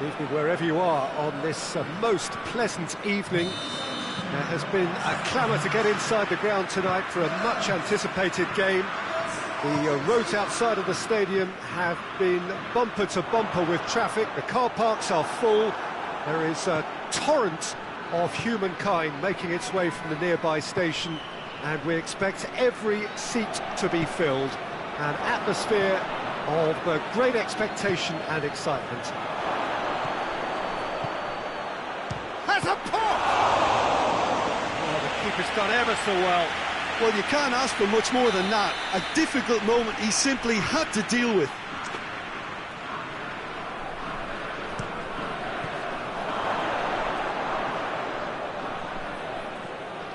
Evening wherever you are on this most pleasant evening. There has been a clamour to get inside the ground tonight for a much-anticipated game. The roads outside of the stadium have been bumper to bumper with traffic. The car parks are full. There is a torrent of humankind making its way from the nearby station, and we expect every seat to be filled. An atmosphere of great expectation and excitement. Has a pop! Oh, the keeper's done ever so well. Well, you can't ask for much more than that. A difficult moment he simply had to deal with.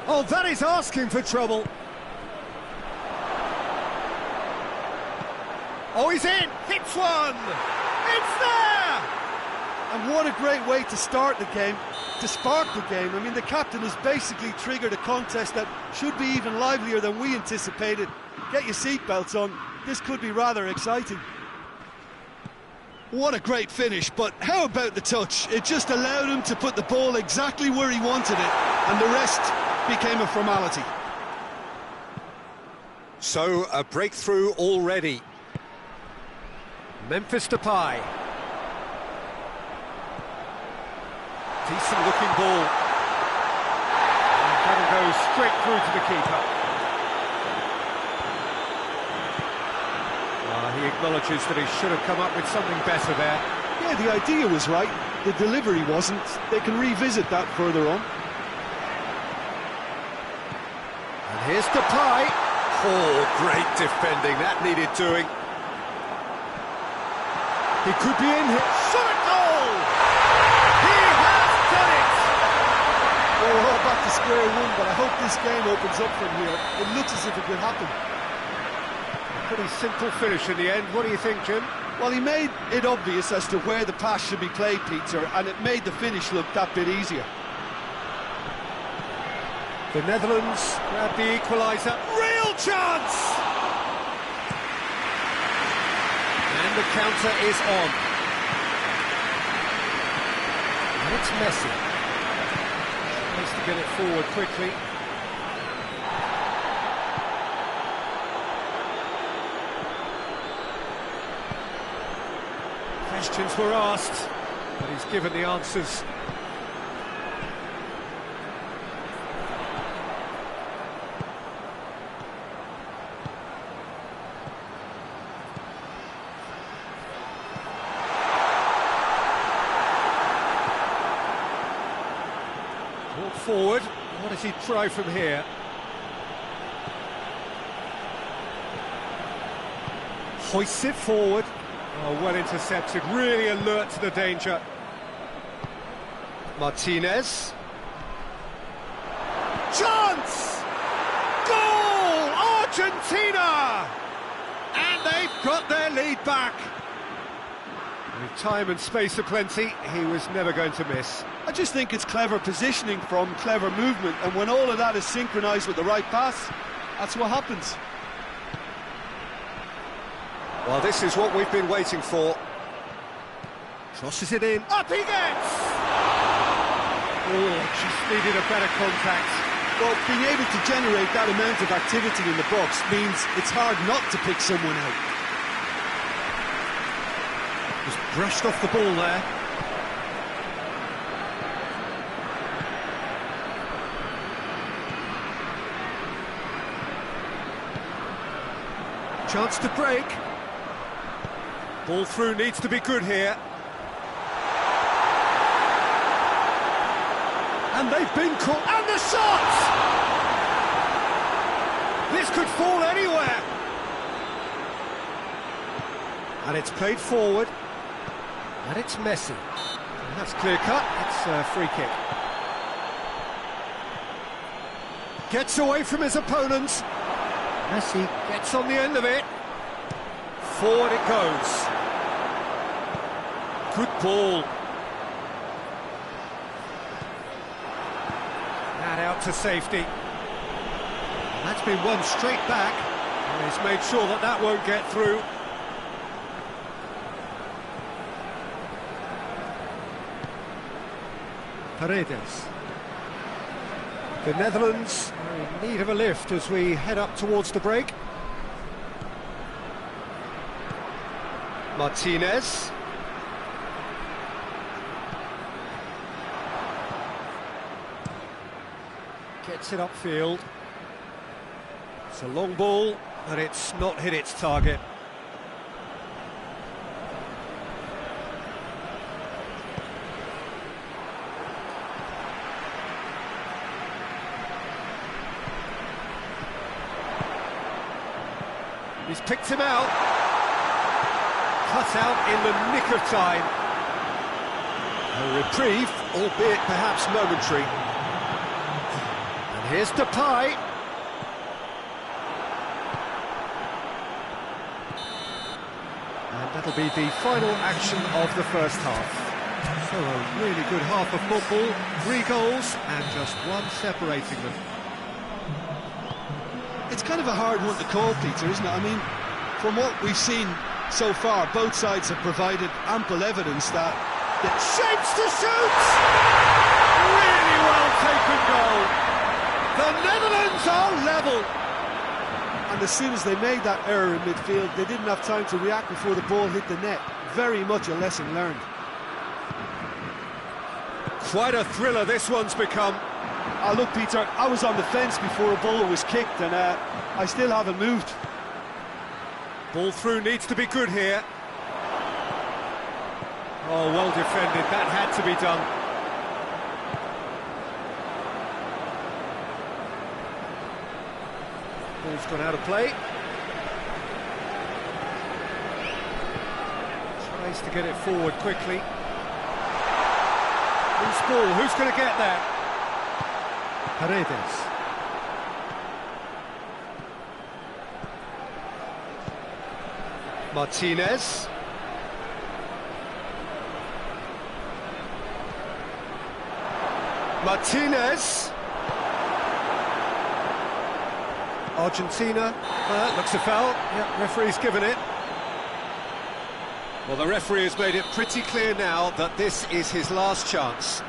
Oh, that is asking for trouble. Oh, he's in! Hits one! It's there! And what a great way to start the game, to spark the game. I mean, the captain has basically triggered a contest that should be even livelier than we anticipated. Get your seatbelts on, this could be rather exciting. What a great finish, but how about the touch? It just allowed him to put the ball exactly where he wanted it, and the rest became a formality. So, a breakthrough already. Memphis Depay. Decent looking ball. And that'll go straight through to the keeper. He acknowledges that he should have come up with something better there. Yeah, the idea was right, the delivery wasn't. They can revisit that further on. And here's Depay. Oh, great defending, that needed doing. He could be in here. Shot at goal! He has done it! Well, we're all back to square one, but I hope this game opens up from here. It looks as if it could happen. A pretty simple finish in the end. What do you think, Jim? Well, he made it obvious as to where the pass should be played, Peter, and it made the finish look that bit easier. The Netherlands grab the equaliser. Real chance! And the counter is on. And it's Messi. Nice to get it forward quickly. Questions were asked, but he's given the answers. Forward, what does he try from here? Hoists it forward. Oh, well intercepted, really alert to the danger. Martinez. Chance! Goal! Argentina! And they've got their lead back. With time and space aplenty, he was never going to miss. I just think it's clever positioning from clever movement, and when all of that is synchronised with the right pass, that's what happens. Well, this is what we've been waiting for. Crosses it in. Up he gets! Oh, just needed a better contact. Well, being able to generate that amount of activity in the box means it's hard not to pick someone out. Just brushed off the ball there. Chance to break. Ball through needs to be good here. And they've been caught. And the shot! This could fall anywhere. And it's played forward. And it's Messi. And that's clear cut. It's a free kick. Gets away from his opponents. Messi gets on the end of it. Forward it goes. Good ball. That out to safety. And that's been won straight back. And he's made sure that that won't get through. Paredes. The Netherlands are in need of a lift as we head up towards the break. Martinez. Gets it upfield. It's a long ball, but it's not hit its target. He's picked him out. Cut out in the nick of time. A reprieve, albeit perhaps momentary. And here's Depay. And that'll be the final action of the first half. So a really good half of football, 3 goals and just one separating them. It's kind of a hard one to call, Peter, isn't it? I mean, from what we've seen so far, both sides have provided ample evidence that... Shapes to shoot! Really well taken goal. The Netherlands are level. And as soon as they made that error in midfield, they didn't have time to react before the ball hit the net. Very much a lesson learned. Quite a thriller this one's become. Oh, look, Peter, I was on the fence before a ball was kicked, and I still haven't moved. Ball through needs to be good here. Oh, well defended. That had to be done. Ball's gone out of play. Tries to get it forward quickly. Loose ball. Who's going to get that? Paredes. Martinez. Martinez. Argentina. Looks a foul. Yeah, referee's given it. Well, the referee has made it pretty clear now that this is his last chance.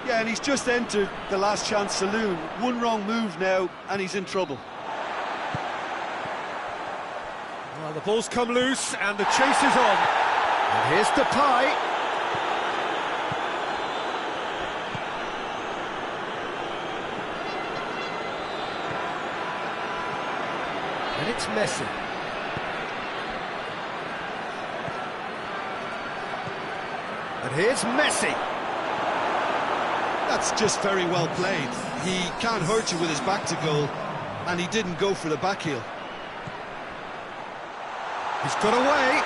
Yeah, and he's just entered the last chance saloon. One wrong move now, and he's in trouble. Well, the ball's come loose, and the chase is on. And here's Depay. And it's Messi. And here's Messi. That's just very well played. He can't hurt you with his back to goal, and he didn't go for the back heel. He's got away.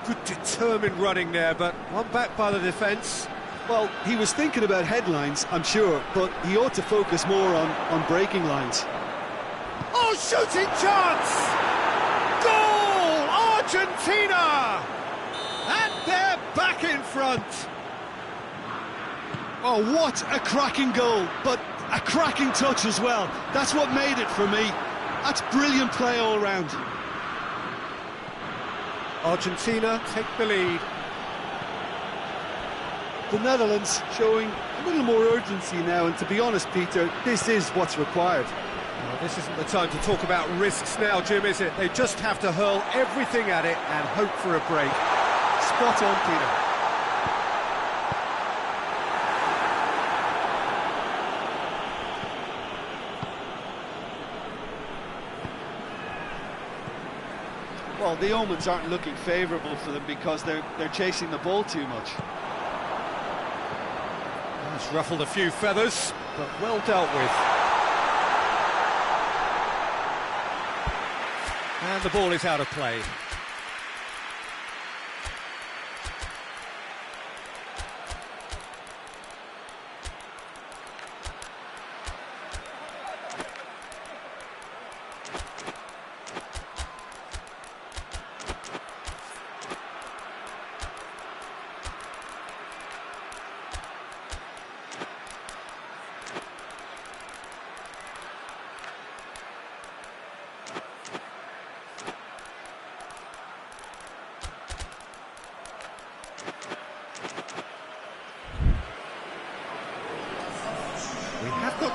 Good determined running there, but one back by the defence. Well, he was thinking about headlines, I'm sure, but he ought to focus more on breaking lines. Oh, shooting chance! Goal! Argentina! And they're back in front. Oh, what a cracking goal, but a cracking touch as well. That's what made it for me. That's brilliant play all round. Argentina take the lead. The Netherlands showing a little more urgency now, and to be honest, Peter, this is what's required. Well, this isn't the time to talk about risks now, Jim, is it? They just have to hurl everything at it and hope for a break. Spot on, Peter. Well, the omens aren't looking favourable for them because they're chasing the ball too much. It's ruffled a few feathers, but well dealt with. And the ball is out of play.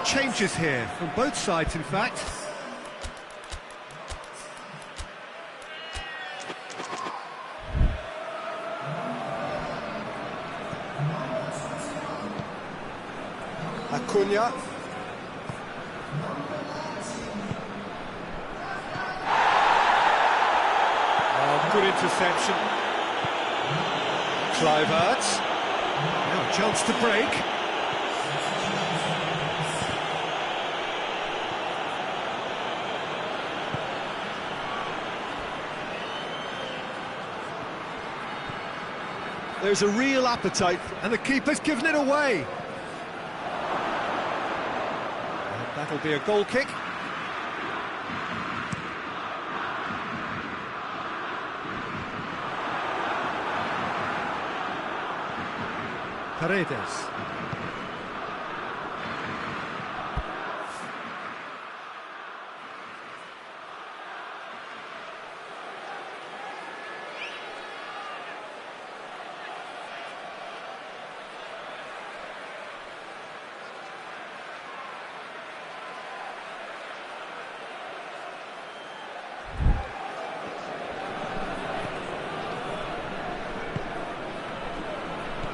changes here, from both sides in fact. Acuna. Oh, good interception. Kluivert. Now a chance to break. There's a real appetite, and the keeper's given it away. And that'll be a goal kick. Paredes.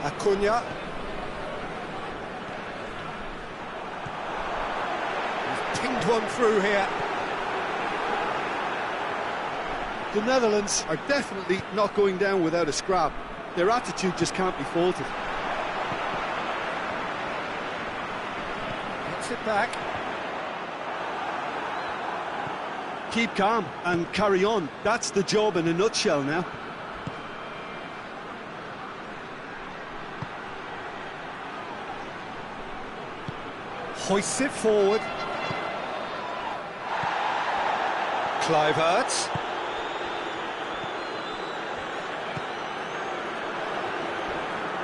Acuna. He's pinged one through here. The Netherlands are definitely not going down without a scrap. Their attitude just can't be faulted. Gets it back. Keep calm and carry on. That's the job in a nutshell now. Hoists it forward. Kluivert.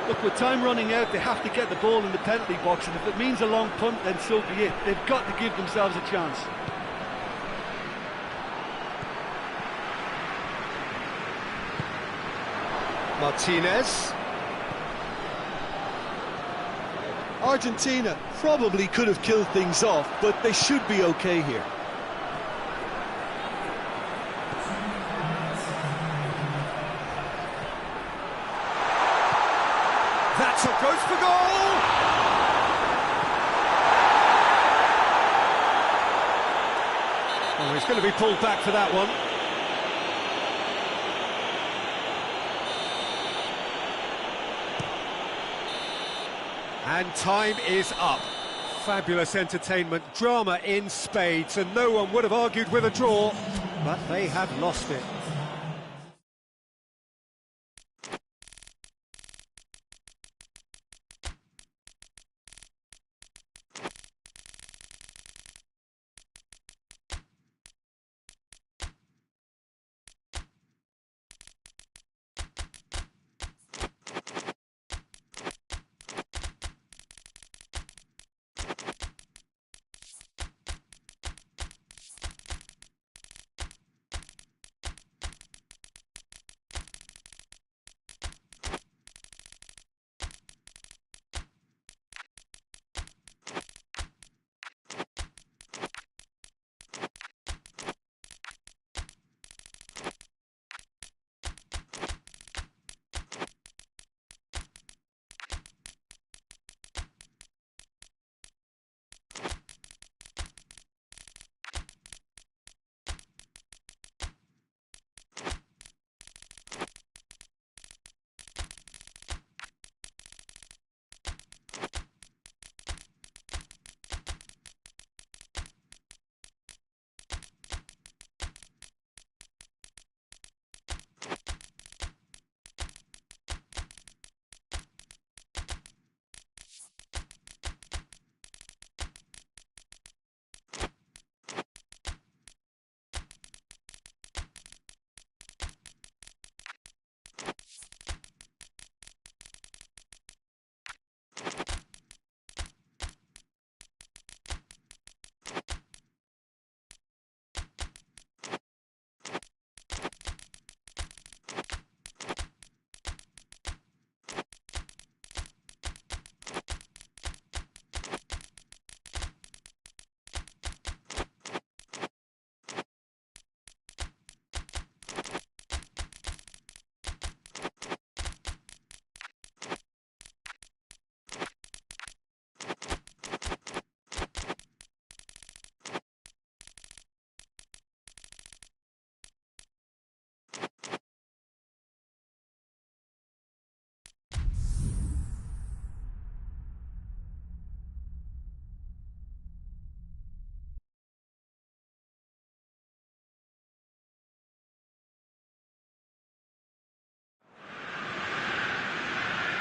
Look, with time running out, they have to get the ball in the penalty box, and if it means a long punt, then so be it. They've got to give themselves a chance. Martinez. Argentina probably could have killed things off, but they should be okay here. That's a goes for goal! Oh, he's going to be pulled back for that one. And time is up. Fabulous entertainment, drama in spades, and no one would have argued with a draw, but they have lost it.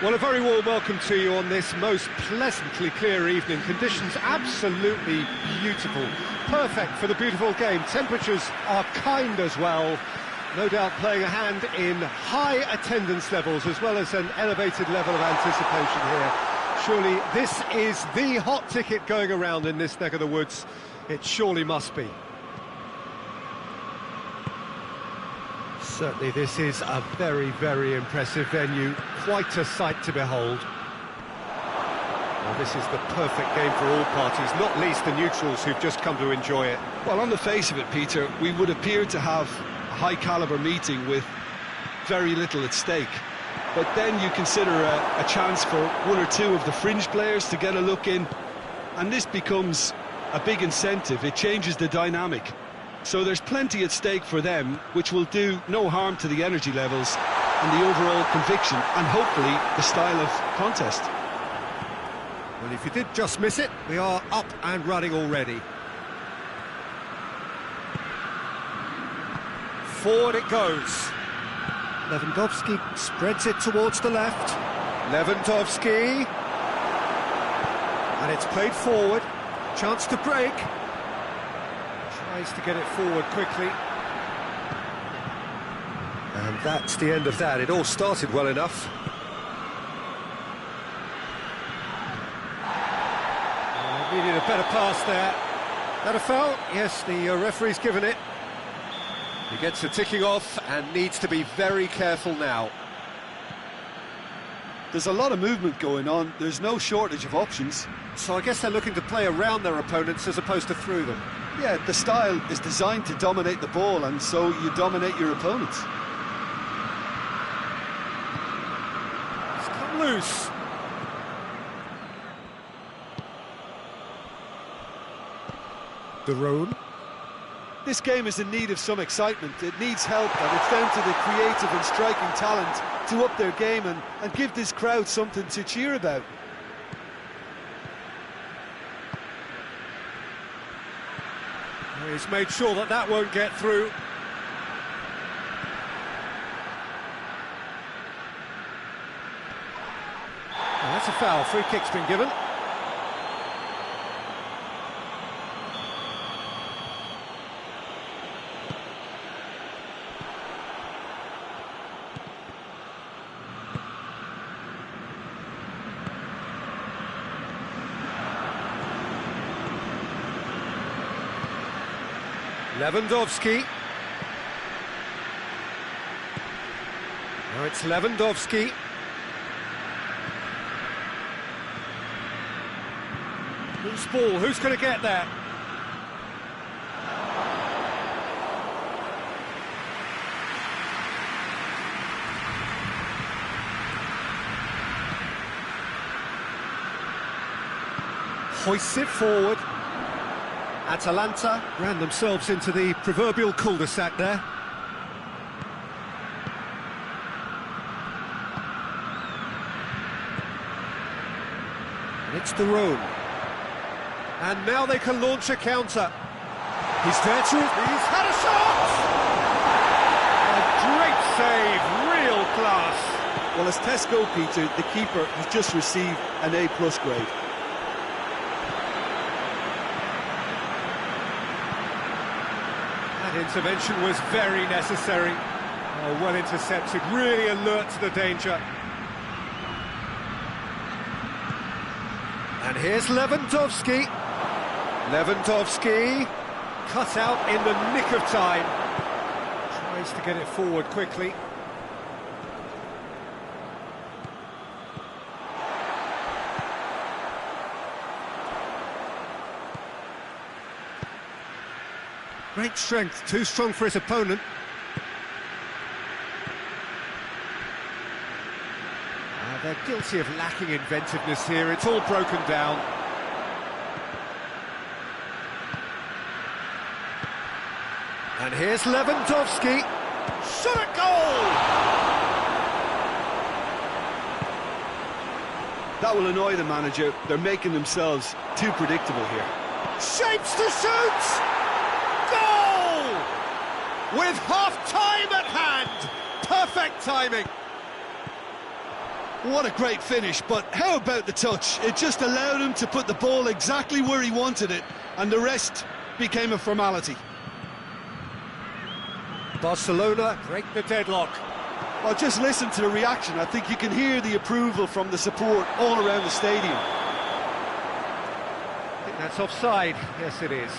Well, a very warm welcome to you on this most pleasantly clear evening. Conditions absolutely beautiful. Perfect for the beautiful game. Temperatures are kind as well. No doubt playing a hand in high attendance levels as well as an elevated level of anticipation here. Surely this is the hot ticket going around in this neck of the woods. It surely must be. Certainly this is a very, very impressive venue. Quite a sight to behold. Well, this is the perfect game for all parties, not least the neutrals who've just come to enjoy it. Well, on the face of it, Peter, we would appear to have a high-caliber meeting with very little at stake. But then you consider a chance for one or two of the fringe players to get a look in, and this becomes a big incentive. It changes the dynamic. So there's plenty at stake for them, which will do no harm to the energy levels and the overall conviction and hopefully the style of contest. Well, if you did just miss it, we are up and running already. Forward it goes. Lewandowski spreads it towards the left. Lewandowski. And it's played forward. Chance to break. Tries to get it forward quickly. And that's the end of that. It all started well enough. Needed a better pass there. That a foul? Yes, the referee's given it. He gets the ticking off and needs to be very careful now. There's a lot of movement going on. There's no shortage of options. So I guess they're looking to play around their opponents as opposed to through them. Yeah, the style is designed to dominate the ball, and so you dominate your opponents. It's come loose. De Roon. This game is in need of some excitement. It needs help, and it's down to the creative and striking talent to up their game and give this crowd something to cheer about. He's made sure that that won't get through. Oh, that's a foul. Free kick's been given. Lewandowski. Now it's Lewandowski. Who's ball? Who's going to get that? Hoists it forward. Atalanta ran themselves into the proverbial cul-de-sac there. And it's De Roon. And now they can launch a counter. He's there to... He's had a shot! A great save, real class. Well, as tests go, Peter, the keeper has just received an A+ grade. That intervention was very necessary. Oh, well intercepted, really alert to the danger. And here's Lewandowski. Lewandowski, cut out in the nick of time. Tries to get it forward quickly. Great strength, too strong for his opponent. They're guilty of lacking inventiveness here. It's all broken down. And here's Lewandowski. Shot at goal! That will annoy the manager. They're making themselves too predictable here. Shapes to shoot! Goal! With half-time at hand! Perfect timing! What a great finish, but how about the touch? It just allowed him to put the ball exactly where he wanted it, and the rest became a formality. Barcelona break the deadlock. Well, just listen to the reaction. I think you can hear the approval from the support all around the stadium. I think that's offside. Yes, it is.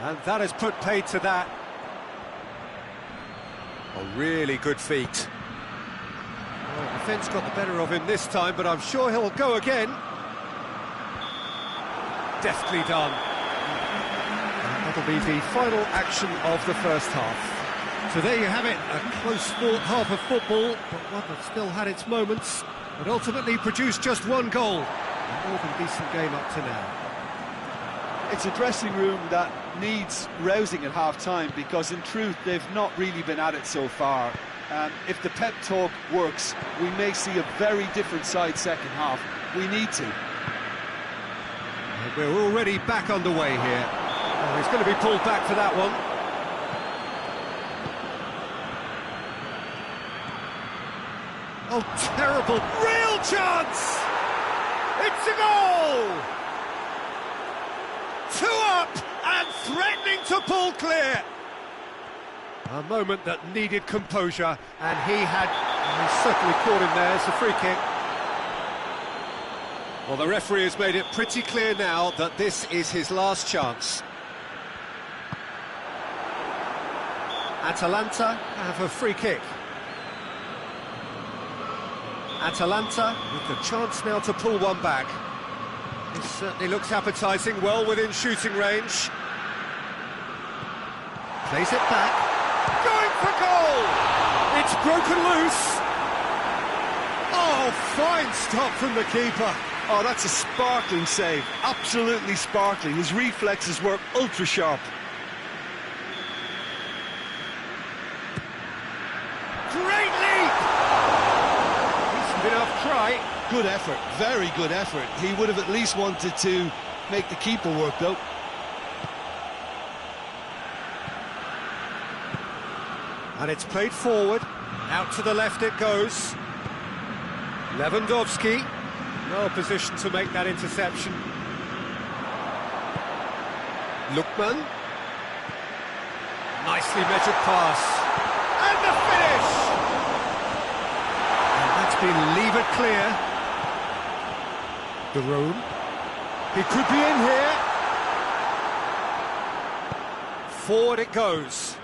And that has put paid to that. A really good feat. Well, the defence got the better of him this time, but I'm sure he'll go again. Deftly done. And that'll be the final action of the first half. So there you have it, a close-fought half of football, but one that still had its moments, but ultimately produced just one goal. A more than decent game up to now. It's a dressing room that needs rousing at half-time, because in truth they've not really been at it so far. If the pep talk works, we may see a very different side second half. We need to. And we're already back underway here. Oh, he's going to be pulled back for that one. Oh, terrible! Real chance! It's a goal! 2 up and threatening to pull clear. A moment that needed composure, and he certainly caught him there. It's a free kick. Well, the referee has made it pretty clear now that this is his last chance. Atalanta have a free kick. Atalanta with the chance now to pull one back. This certainly looks appetising, well within shooting range. Plays it back. Going for goal! It's broken loose. Oh, fine stop from the keeper. Oh, that's a sparkling save. Absolutely sparkling. His reflexes were ultra sharp. Great leap! Decent enough try. Good effort, very good effort. He would have at least wanted to make the keeper work, though. And it's played forward. Out to the left it goes. Lewandowski, well positioned to make that interception. Lookman. Nicely measured pass. And the finish! And that's been levered clear. The room. He could be in here. Forward it goes.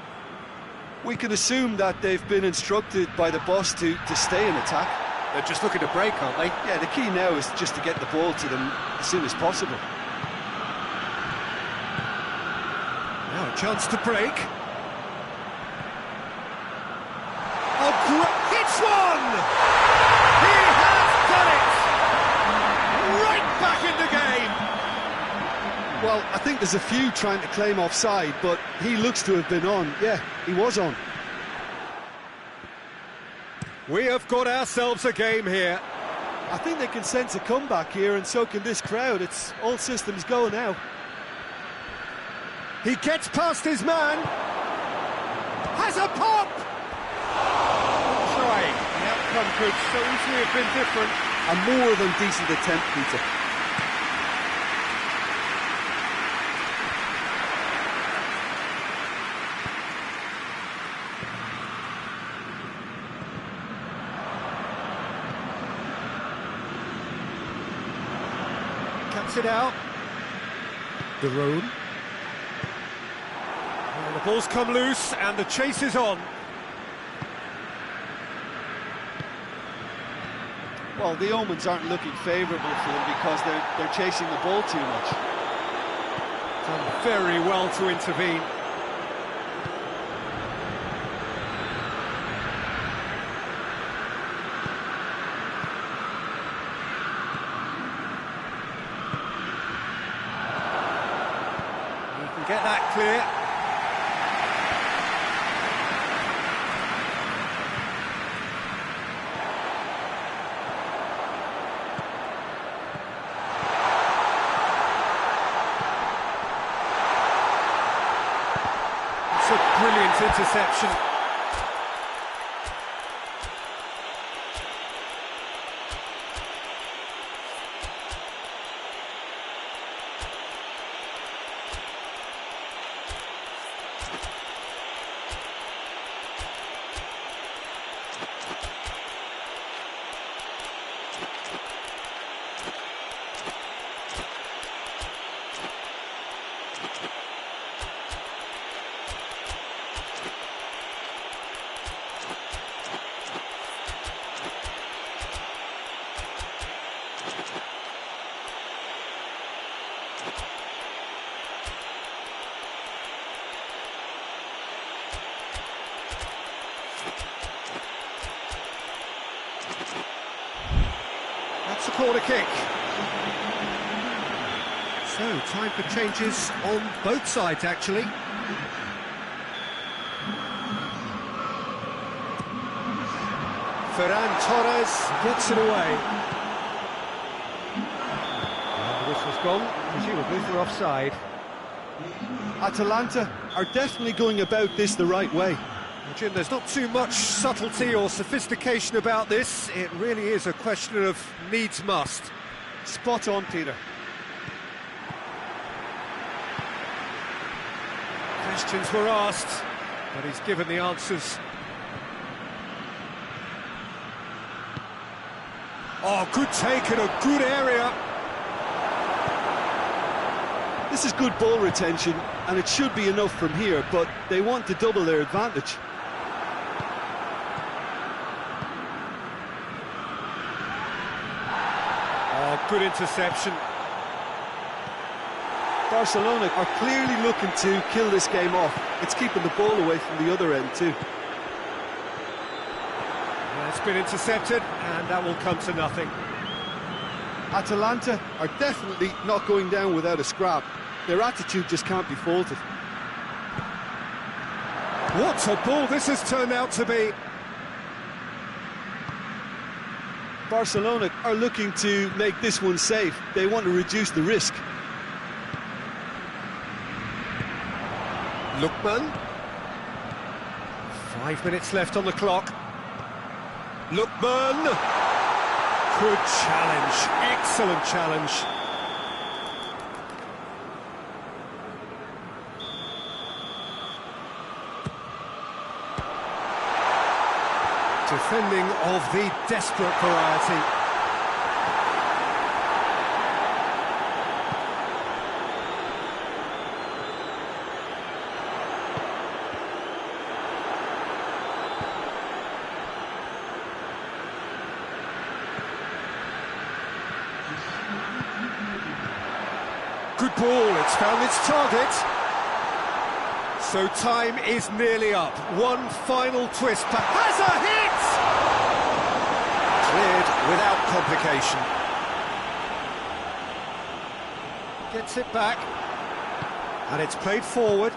We can assume that they've been instructed by the boss to stay in attack. They're just looking to break, aren't they? Yeah, the key now is just to get the ball to them as soon as possible. Now a chance to break. Oh, hits one! He has done it! Right back in the game! Well, I think there's a few trying to claim offside, but he looks to have been on. Yeah, he was on. We have got ourselves a game here. I think they can sense a comeback here, and so can this crowd. It's all systems go now. He gets past his man. Has a pop! Trying. The outcome could so easily have been different. A more than decent attempt, Peter. Cuts it out. The road. Well, the ball's come loose and the chase is on. Well, the omens aren't looking favourable for them because they're chasing the ball too much. Done very well to intervene. Get that clear. It's a brilliant interception. That's a corner kick. So, time for changes on both sides, actually. Ferran Torres gets it away. And the whistle's gone, presumably for offside. Atalanta are definitely going about this the right way. Well, Jim, there's not too much subtlety or sophistication about this. It really is a question of needs must. Spot on, Peter. Questions were asked, but he's given the answers. Oh, good take in a good area. This is good ball retention, and it should be enough from here, but they want to double their advantage. Oh, good interception. Barcelona are clearly looking to kill this game off. It's keeping the ball away from the other end too. It's been intercepted, and that will come to nothing. Atalanta are definitely not going down without a scrap. Their attitude just can't be faulted. What a ball this has turned out to be. Barcelona are looking to make this one safe. They want to reduce the risk. Lookman. 5 minutes left on the clock. Lookman. Good challenge. Excellent challenge. Defending of the desperate variety. Good ball, it's found its target. So time is nearly up. One final twist, has a hit! Cleared without complication. Gets it back. And it's played forward.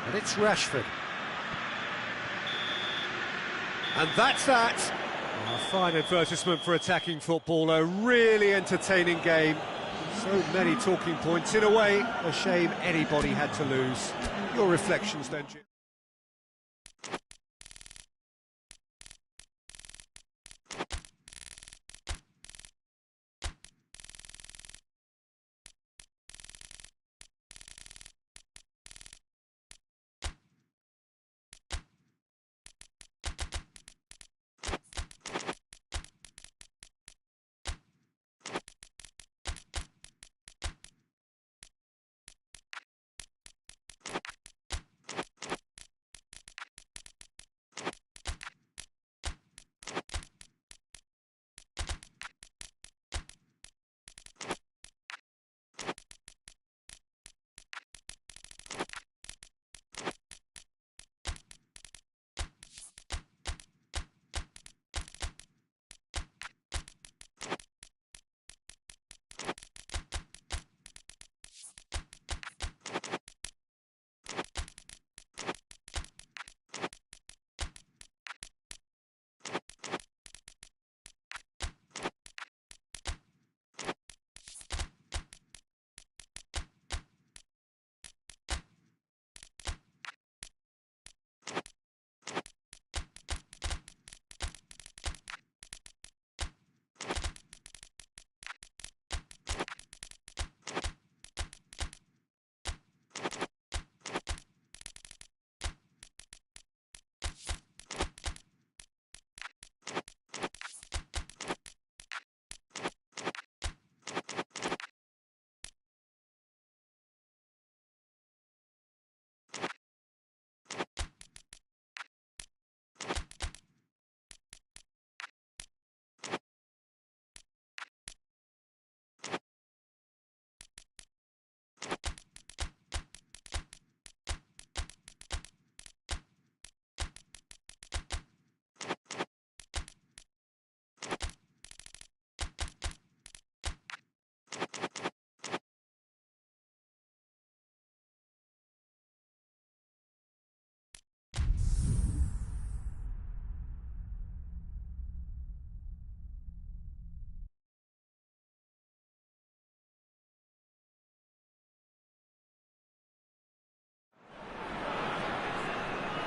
And it's Rashford. And that's that. A fine advertisement for attacking football, a really entertaining game. So many talking points. In a way, a shame anybody had to lose. Your reflections then, Jim?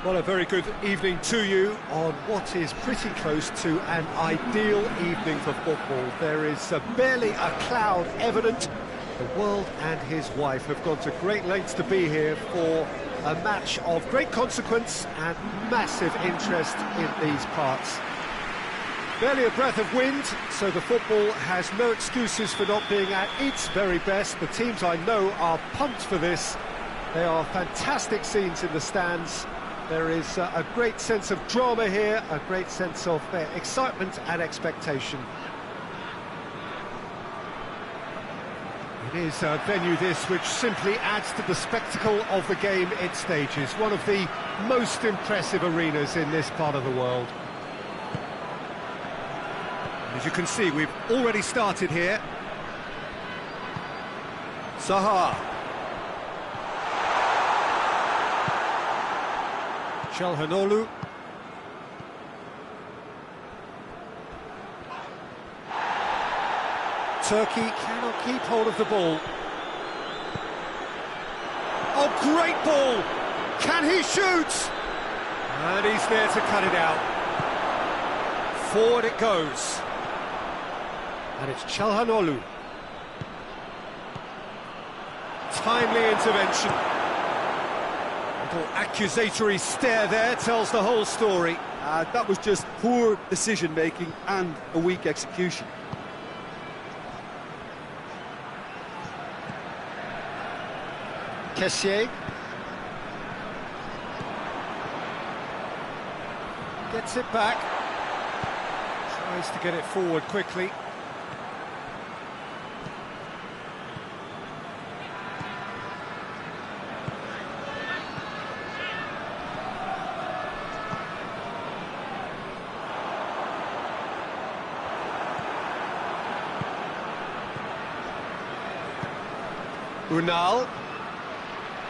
Well, a very good evening to you on what is pretty close to an ideal evening for football. There is barely a cloud evident. The world and his wife have gone to great lengths to be here for a match of great consequence and massive interest in these parts. Barely a breath of wind, so the football has no excuses for not being at its very best. The teams I know are pumped for this. They are fantastic scenes in the stands. There is a great sense of drama here, a great sense of excitement and expectation. It is a venue this which simply adds to the spectacle of the game it stages. One of the most impressive arenas in this part of the world. As you can see, we've already started here. Zaha. Çalhanoğlu. Turkey cannot keep hold of the ball. Oh, great ball! Can he shoot? And he's there to cut it out. Forward it goes. And it's Çalhanoğlu. Timely intervention. Little accusatory stare there tells the whole story. That was just poor decision-making and a weak execution. Kessié. Gets it back. Tries to get it forward quickly. Unal.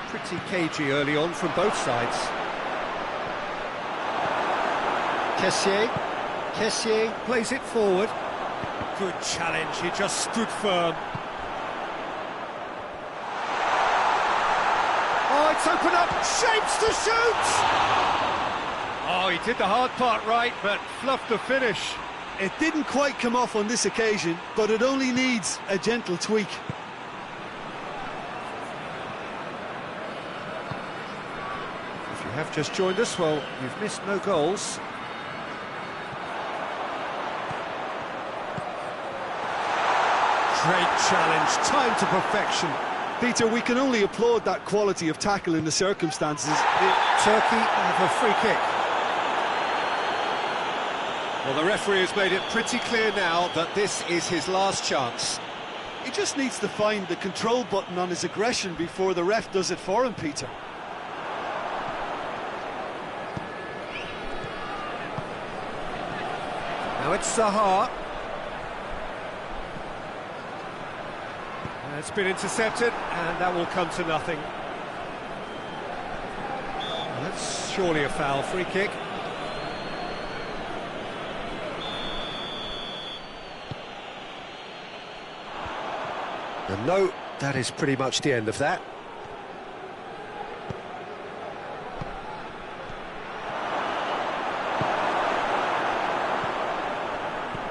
Pretty cagey early on from both sides. Kessié. Kessié plays it forward. Good challenge, he just stood firm. Oh, it's opened up, shapes to shoot! Oh, he did the hard part right, but fluffed the finish. It didn't quite come off on this occasion, but it only needs a gentle tweak. If you have just joined us, well, you've missed no goals. Great challenge, time to perfection. Peter, we can only applaud that quality of tackle in the circumstances. Turkey have a free kick. Well, the referee has made it pretty clear now that this is his last chance. He just needs to find the control button on his aggression before the ref does it for him, Peter. Now it's Zaha. It's been intercepted, and that will come to nothing. That's surely a foul. Free kick. And no, that is pretty much the end of that.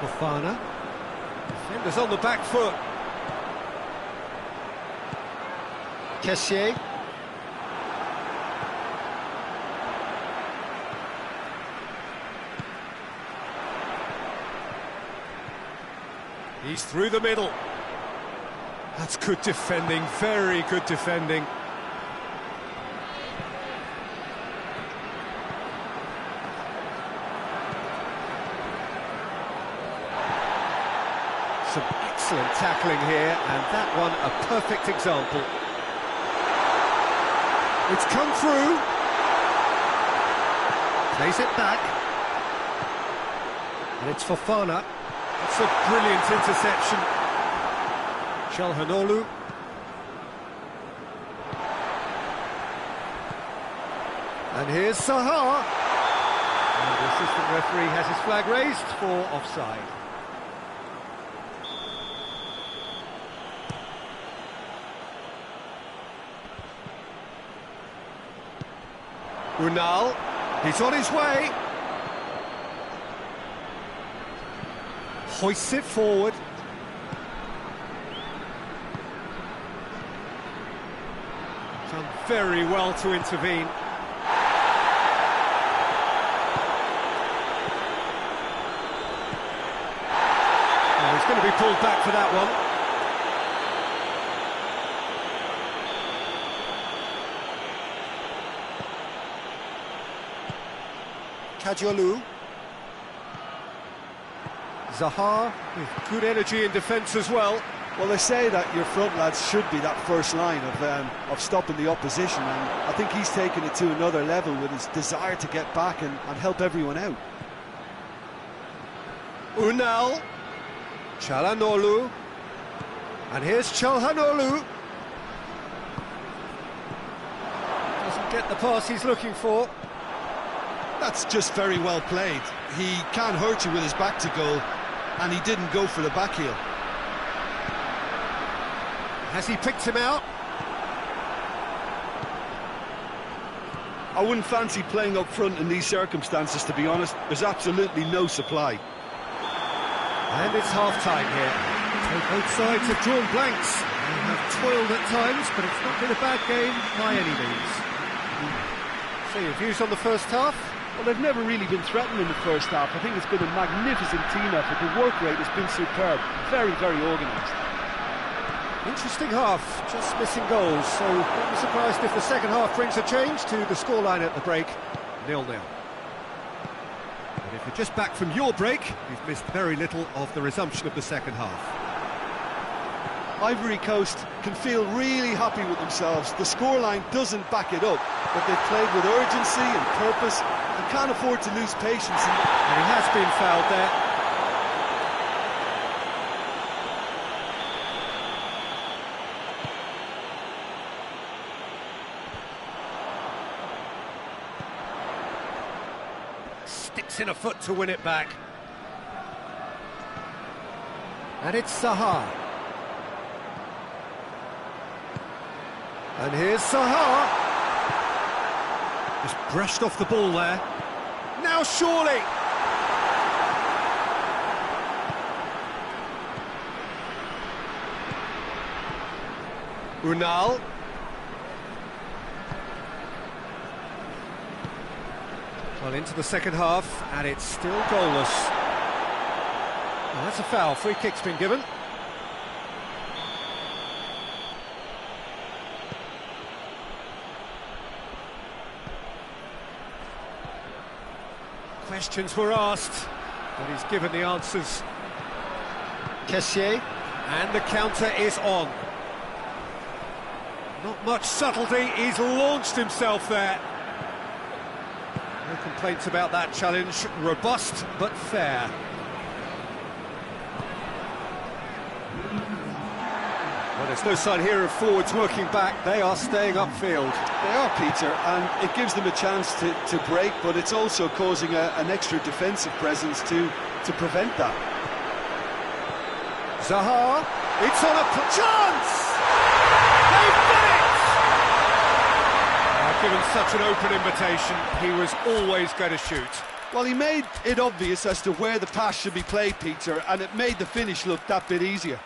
Fofana. Defenders on the back foot. Kessié. He's through the middle. That's good defending, very good defending. Some excellent tackling here, and that one a perfect example. It's come through. Plays it back. And it's Fofana. It's a brilliant interception. Çalhanoğlu. And here's Zaha. And the assistant referee has his flag raised for offside. Unal. He's on his way. Hoists it forward. Done very well to intervene. Oh, he's going to be pulled back for that one. Kadiolu. Zaha with good energy in defence as well. Well, they say that your front lads should be that first line of stopping the opposition, and I think he's taken it to another level with his desire to get back and help everyone out. Unal, Çalhanoğlu, and here's Çalhanoğlu. Doesn't get the pass he's looking for. That's just very well played. He can't hurt you with his back to goal, and he didn't go for the back heel. Has he picked him out? I wouldn't fancy playing up front in these circumstances, to be honest. There's absolutely no supply. And it's half-time here. So both sides have drawn blanks and have toiled at times, but it's not been a bad game by any means. So your views on the first half? Well, they've never really been threatened in the first half. I think it's been a magnificent team effort. The work rate has been superb. Very, very organised. Interesting half, just missing goals, so don't be surprised if the second half brings a change to the scoreline at the break, 0-0. But if you're just back from your break, you've missed very little of the resumption of the second half. Ivory Coast can feel really happy with themselves. The scoreline doesn't back it up, but they've played with urgency and purpose and can't afford to lose patience. And he has been fouled there. Sticks in a foot to win it back. And it's Zaha. And here's Zaha. Just brushed off the ball there. Now surely! Unal. Well, into the second half, and it's still goalless. Well, that's a foul. Free kick's been given. Questions were asked, but he's given the answers. Kessié, and the counter is on. Not much subtlety, he's launched himself there. No complaints about that challenge, robust but fair. Well, there's no sign here of forwards working back, they are staying upfield. They are, Peter, and it gives them a chance to break, but it's also causing an extra defensive presence to prevent that. Zaha, it's on a chance! They've done it! Given such an open invitation, he was always going to shoot. Well, he made it obvious as to where the pass should be played, Peter, and it made the finish look that bit easier.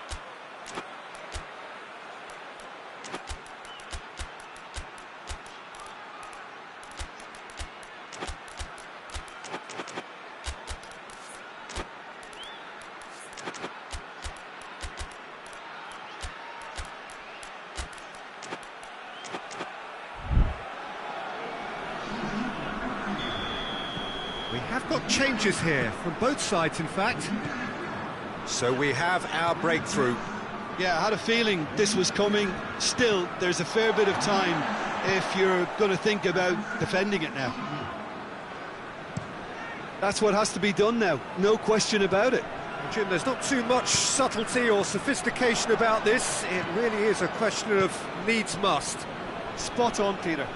We have got changes here, from both sides in fact. So we have our breakthrough. Yeah, I had a feeling this was coming. Still, there's a fair bit of time if you're going to think about defending it now. That's what has to be done now, no question about it. Well, Jim, there's not too much subtlety or sophistication about this. It really is a question of needs must. Spot on, Peter.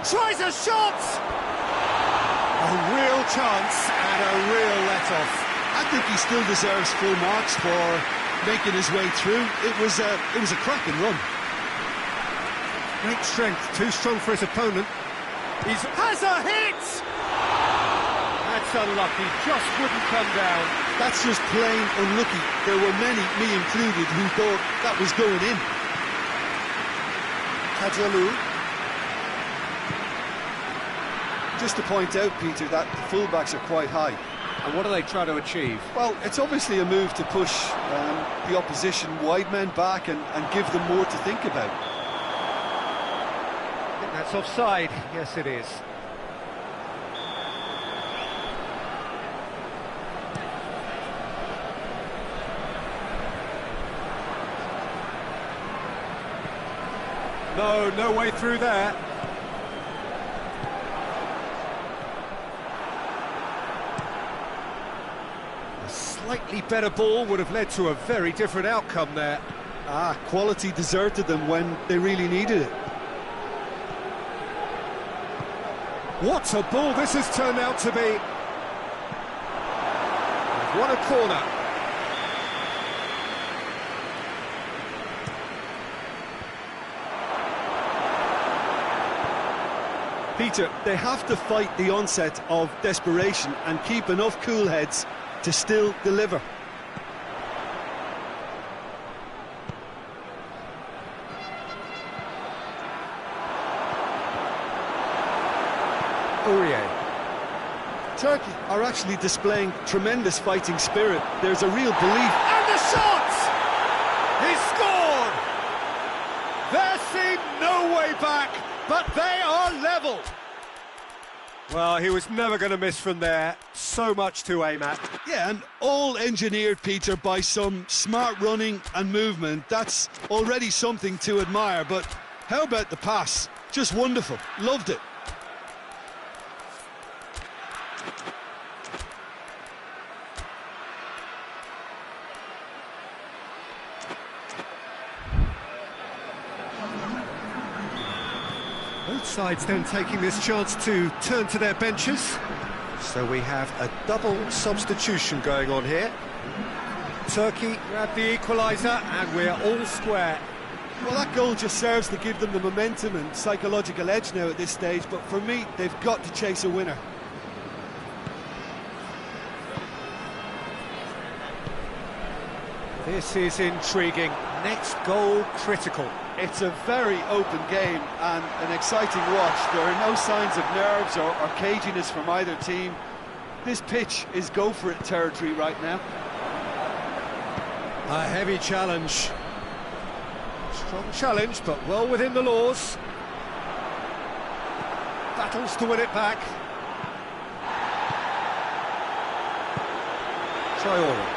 Tries a shot! A real chance and a real let-off. I think he still deserves full marks for making his way through. It was a cracking run. Great strength, too strong for his opponent. He has a hit! That's unlucky, just wouldn't come down. That's just plain unlucky. There were many, me included, who thought that was going in. Kajalu. Just to point out, Peter, that the fullbacks are quite high. And what are they trying to achieve? Well, it's obviously a move to push the opposition wide men back and give them more to think about. I think that's offside. Yes, it is. No way through there. A slightly better ball would have led to a very different outcome there. Quality deserted them when they really needed it. What a ball this has turned out to be. What a corner. Peter, they have to fight the onset of desperation and keep enough cool heads to still deliver. Aurier. Turkey are actually displaying tremendous fighting spirit. There's a real belief. And the shot! He scored! There seemed no way back, but they are level. Well, he was never going to miss from there. So much to aim at. Yeah, and all engineered, Peter, by some smart running and movement. That's already something to admire, but how about the pass? Just wonderful. Loved it. Both sides then taking this chance to turn to their benches. So we have a double substitution going on here. Turkey grabbed the equaliser and we're all square. Well, that goal just serves to give them the momentum and psychological edge now at this stage, but for me, they've got to chase a winner. This is intriguing. Next goal critical. It's a very open game and an exciting watch. There are no signs of nerves or caginess from either team. This pitch is go-for-it territory right now. A heavy challenge. Strong challenge, but well within the laws. Battles to win it back. Traore.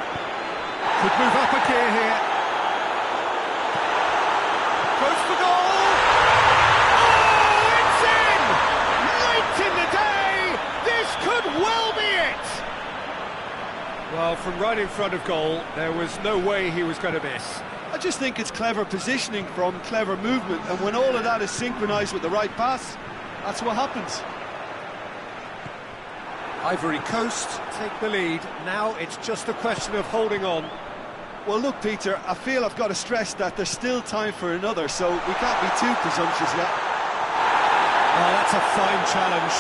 Could move up a gear here. Goes for goal! Oh, it's in! Late in the day! This could well be it! Well, from right in front of goal, there was no way he was going to miss. I just think it's clever positioning from clever movement, and when all of that is synchronised with the right pass, that's what happens. Ivory Coast take the lead. Now it's just a question of holding on. Well, look, Peter, I feel I've got to stress that there's still time for another, so we can't be too presumptuous yet. Oh, that's a fine challenge.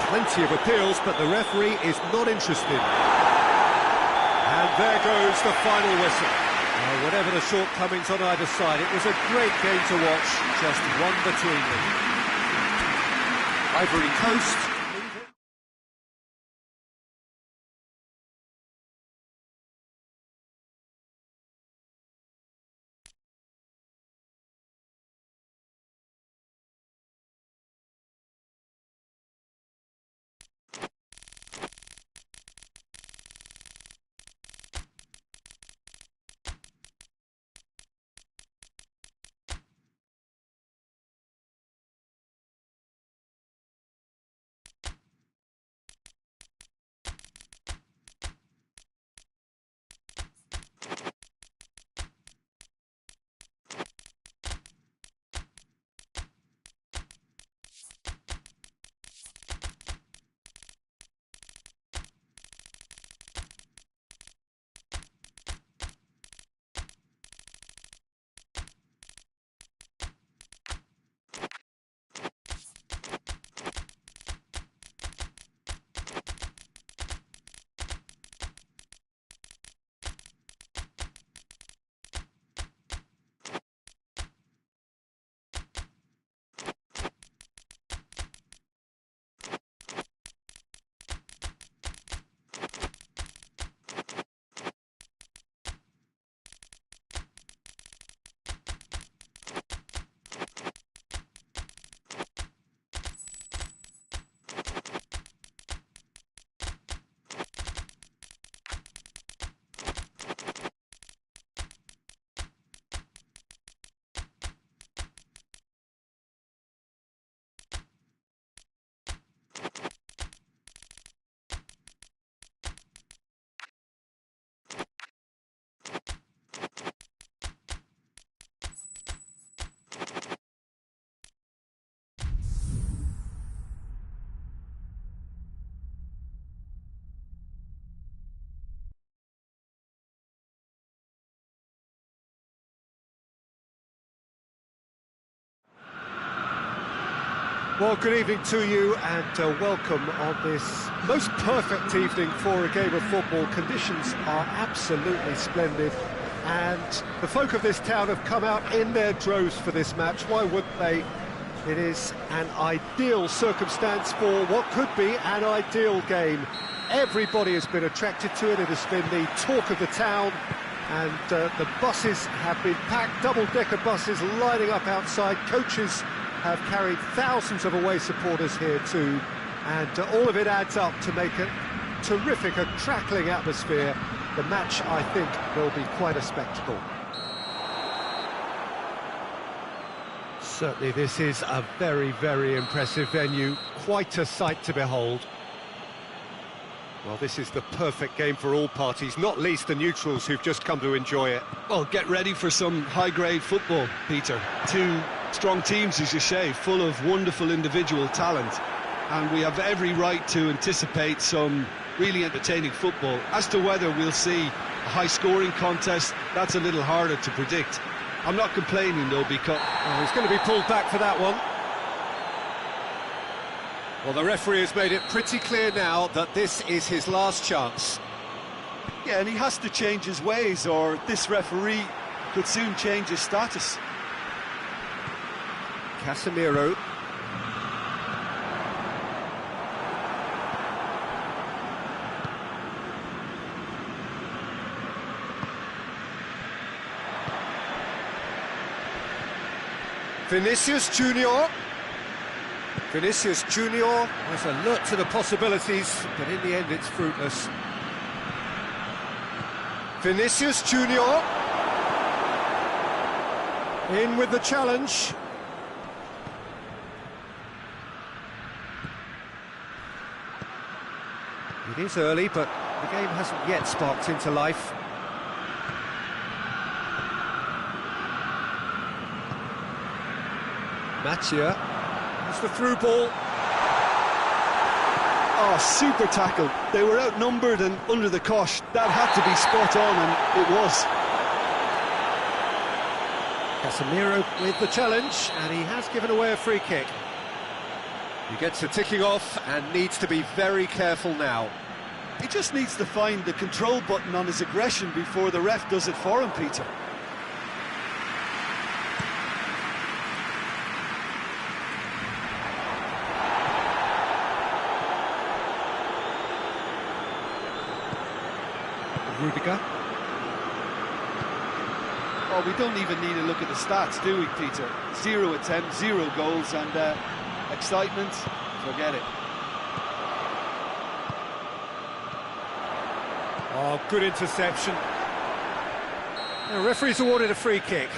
Plenty of appeals, but the referee is not interested. And there goes the final whistle. Whatever the shortcomings on either side, it was a great game to watch, just one between them. Ivory Coast Well, good evening to you and welcome on this most perfect evening for a game of football. Conditions are absolutely splendid and the folk of this town have come out in their droves for this match. Why wouldn't they? It is an ideal circumstance for what could be an ideal game. Everybody has been attracted to it. It has been the talk of the town, and the buses have been packed, double-decker buses lining up outside. Coaches have carried thousands of away supporters here too, and all of it adds up to make a terrific, a crackling atmosphere. The match, I think, will be quite a spectacle. Certainly this is a very, very impressive venue, quite a sight to behold. Well, this is the perfect game for all parties, not least the neutrals who've just come to enjoy it. Well, get ready for some high-grade football, Peter. Two strong teams, as you say, full of wonderful individual talent. And we have every right to anticipate some really entertaining football. As to whether we'll see a high-scoring contest, that's a little harder to predict. I'm not complaining, though, because... Oh, he's going to be pulled back for that one. Well, the referee has made it pretty clear now that this is his last chance. Yeah, and he has to change his ways, or this referee could soon change his status. Casemiro. Vinicius Junior. Vinicius Junior was alert to the possibilities, but in the end it's fruitless. Vinicius Junior. In with the challenge. It is early, but the game hasn't yet sparked into life. Matia, it's the through ball. Oh, super tackle. They were outnumbered and under the cosh. That had to be spot on, and it was. Casemiro with the challenge, and he has given away a free kick. He gets the ticking off and needs to be very careful now. He just needs to find the control button on his aggression before the ref does it for him, Peter. Rudiger. Oh, we don't even need to look at the stats, do we, Peter? 0 attempts, 0 goals, and excitement, forget it. Oh, good interception. The referee's awarded a free kick.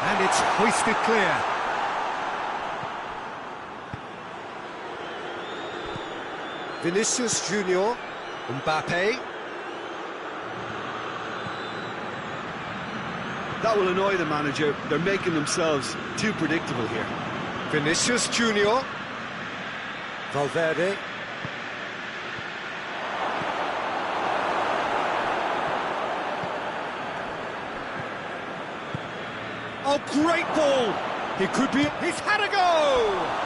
And it's hoisted clear. Vinicius Junior, Mbappe. That will annoy the manager. They're making themselves too predictable here. Vinicius Junior. Valverde. Oh, great ball! He could be... He's had a go!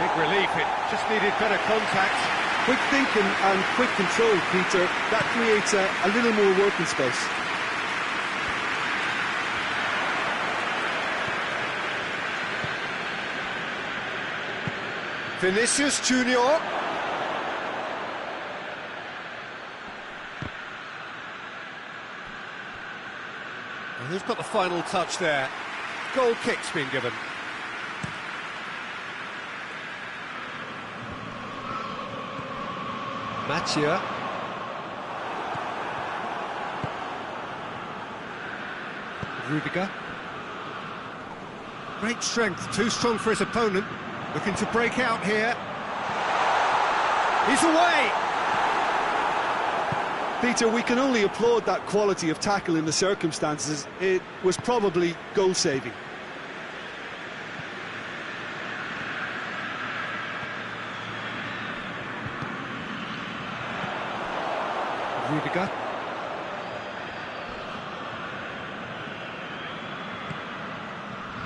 Big relief, it just needed better contact. Quick thinking and quick control, Peter. That creates a little more working space. Vinicius Junior. And who's got the final touch there? Goal kick's been given. Matia. Rudiger. Great strength, too strong for his opponent. Looking to break out here. He's away! Peter, we can only applaud that quality of tackle in the circumstances. It was probably goal-saving. Rudiger.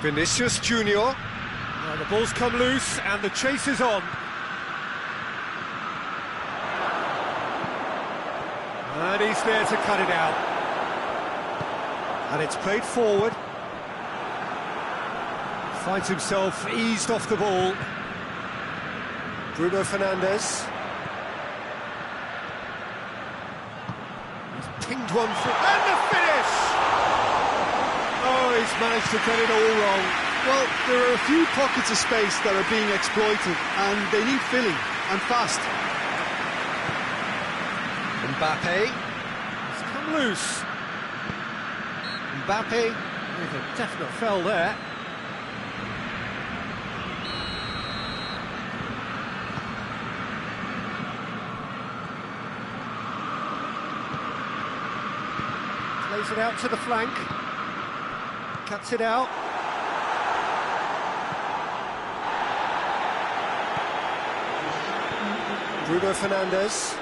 Vinicius Junior. Now the ball's come loose and the chase is on. And he's there to cut it out. And it's played forward. Finds himself eased off the ball. Bruno Fernandes. He's pinged one through. And the finish! Oh, he's managed to get it all wrong. Well, there are a few pockets of space that are being exploited, and they need filling, and fast. Mbappe. He's come loose. Mbappe with a definite foul there. Plays it out to the flank. Cuts it out. Bruno Fernandes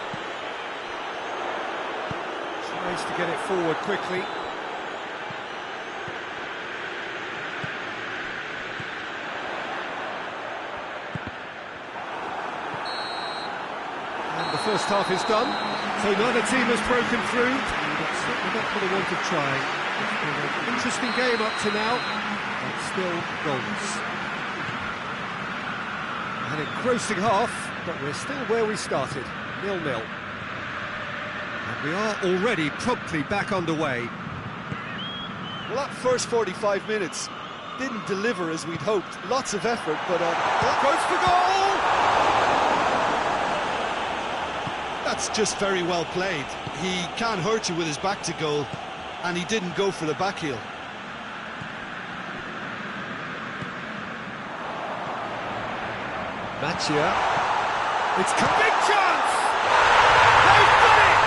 tries to get it forward quickly. And the first half is done, so neither team has broken through. But certainly not for the want of trying. It's been an interesting game up to now, but still goals. An engrossing half, but we're still where we started, 0-0. And we are already promptly back underway. Well, that first 45 minutes didn't deliver as we'd hoped. Lots of effort, but... Goes for goal! That's just very well played. He can't hurt you with his back to goal, and he didn't go for the back heel. Mattia. It's a big chance! They've done it!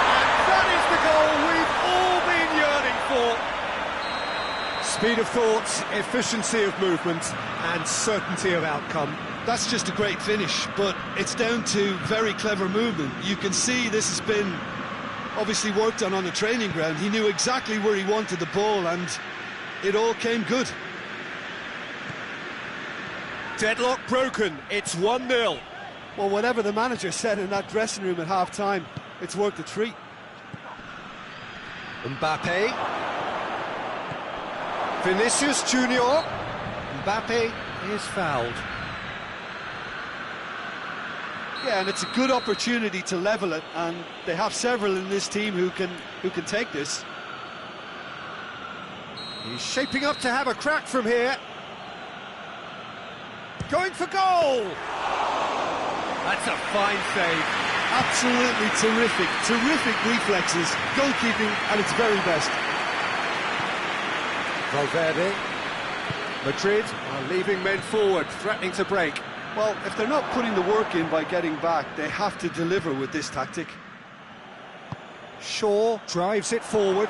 And that is the goal we've all been yearning for. Speed of thought, efficiency of movement, and certainty of outcome. That's just a great finish, but it's down to very clever movement. You can see this has been obviously worked on the training ground. He knew exactly where he wanted the ball, and it all came good. Deadlock broken, it's 1-0. Well, whatever the manager said in that dressing room at half-time, it's worked a treat. Mbappe. Vinicius Junior. Mbappe is fouled. Yeah, and it's a good opportunity to level it, and they have several in this team who can take this. He's shaping up to have a crack from here. Going for goal! That's a fine save. Absolutely terrific, terrific reflexes, goalkeeping at its very best. Valverde. Madrid are leaving men forward, threatening to break. Well, if they're not putting the work in by getting back, they have to deliver with this tactic. Shaw drives it forward.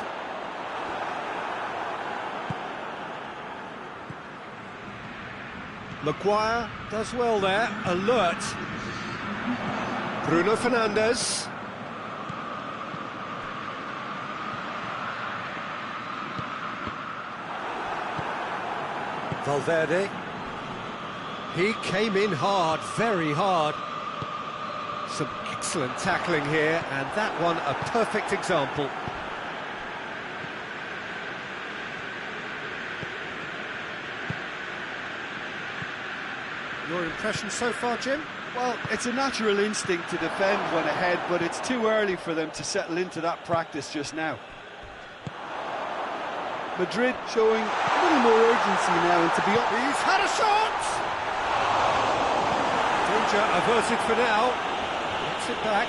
Maguire does well there, alert. Bruno Fernandes. Valverde. He came in hard, very hard. Some excellent tackling here, and that one a perfect example. Your impression so far, Jim? Well, it's a natural instinct to defend when ahead, but it's too early for them to settle into that practice just now. Madrid showing a little more urgency now, and to be honest... He's had a shot! Danger averted for now. Gets it back.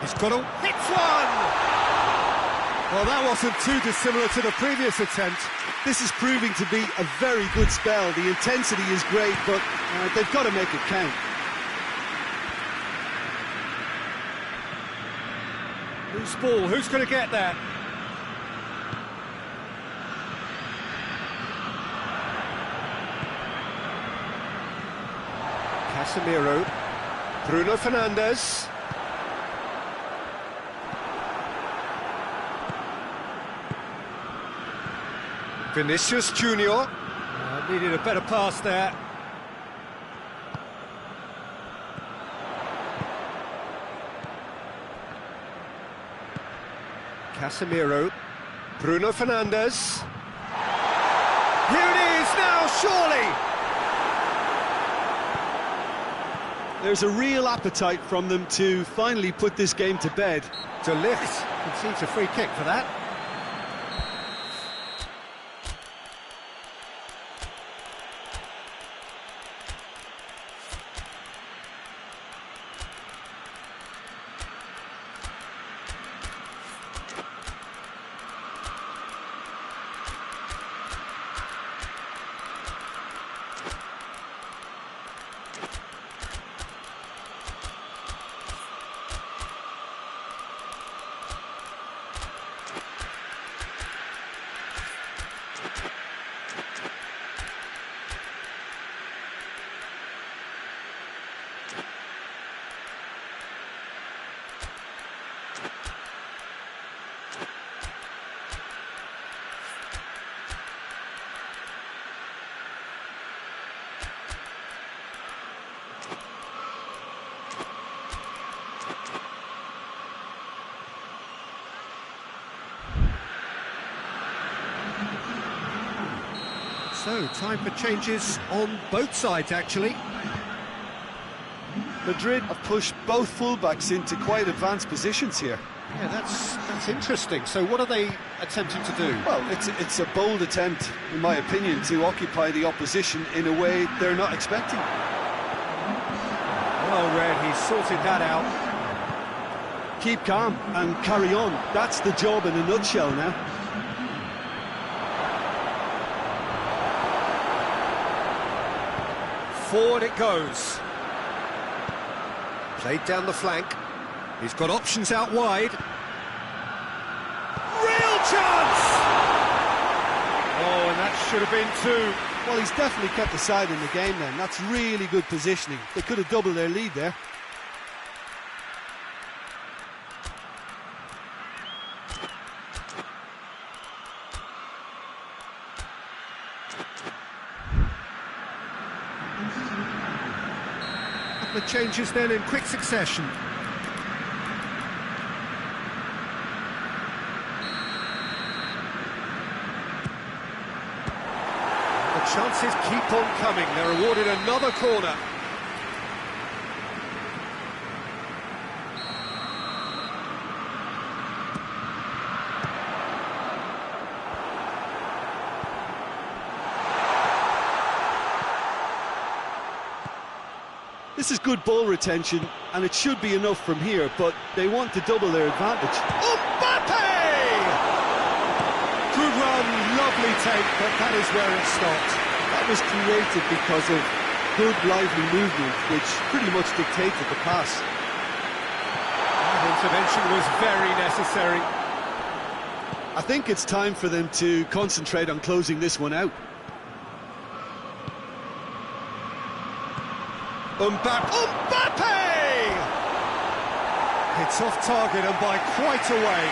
He's got a... Hits one! Well, that wasn't too dissimilar to the previous attempt. This is proving to be a very good spell. The intensity is great, but they've got to make it count. Loose ball, who's going to get that? Casemiro, Bruno Fernandes. Vinicius Junior. Needed a better pass there. Casemiro, Bruno Fernandes. Here it is now, surely! There's a real appetite from them to finally put this game to bed. De Ligt concedes a free kick for that. So, time for changes on both sides, actually. Madrid have pushed both fullbacks into quite advanced positions here. Yeah, that's interesting. So what are they attempting to do? Well, it's a bold attempt, in my opinion, to occupy the opposition in a way they're not expecting. Well read, he's sorted that out. Keep calm and carry on. That's the job in a nutshell now. Forward it goes. Played down the flank. He's got options out wide. Real chance! Oh, and that should have been two. Well, he's definitely kept the side in the game then. That's really good positioning. They could have doubled their lead there. The changes then in quick succession. The chances keep on coming. They're awarded another corner. This is good ball retention, and it should be enough from here, but they want to double their advantage. Mbappe! Good run, lovely take, but that is where it stopped. That was created because of good, lively movement, which pretty much dictated the pass. That intervention was very necessary. I think it's time for them to concentrate on closing this one out. Mbappe! It's off target and by quite a way.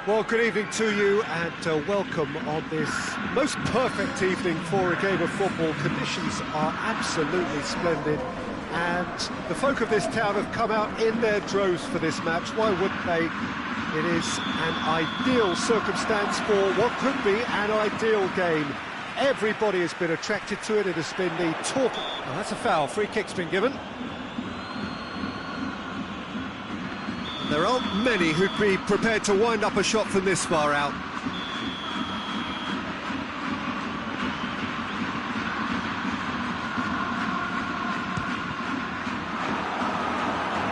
Well, good evening to you and welcome on this most perfect evening for a game of football. Conditions are absolutely splendid and the folk of this town have come out in their droves for this match. Why wouldn't they? It is an ideal circumstance for what could be an ideal game. Everybody has been attracted to it. It has been the talk. Oh, that's a foul. Free kick's been given. There aren't many who'd be prepared to wind up a shot from this far out.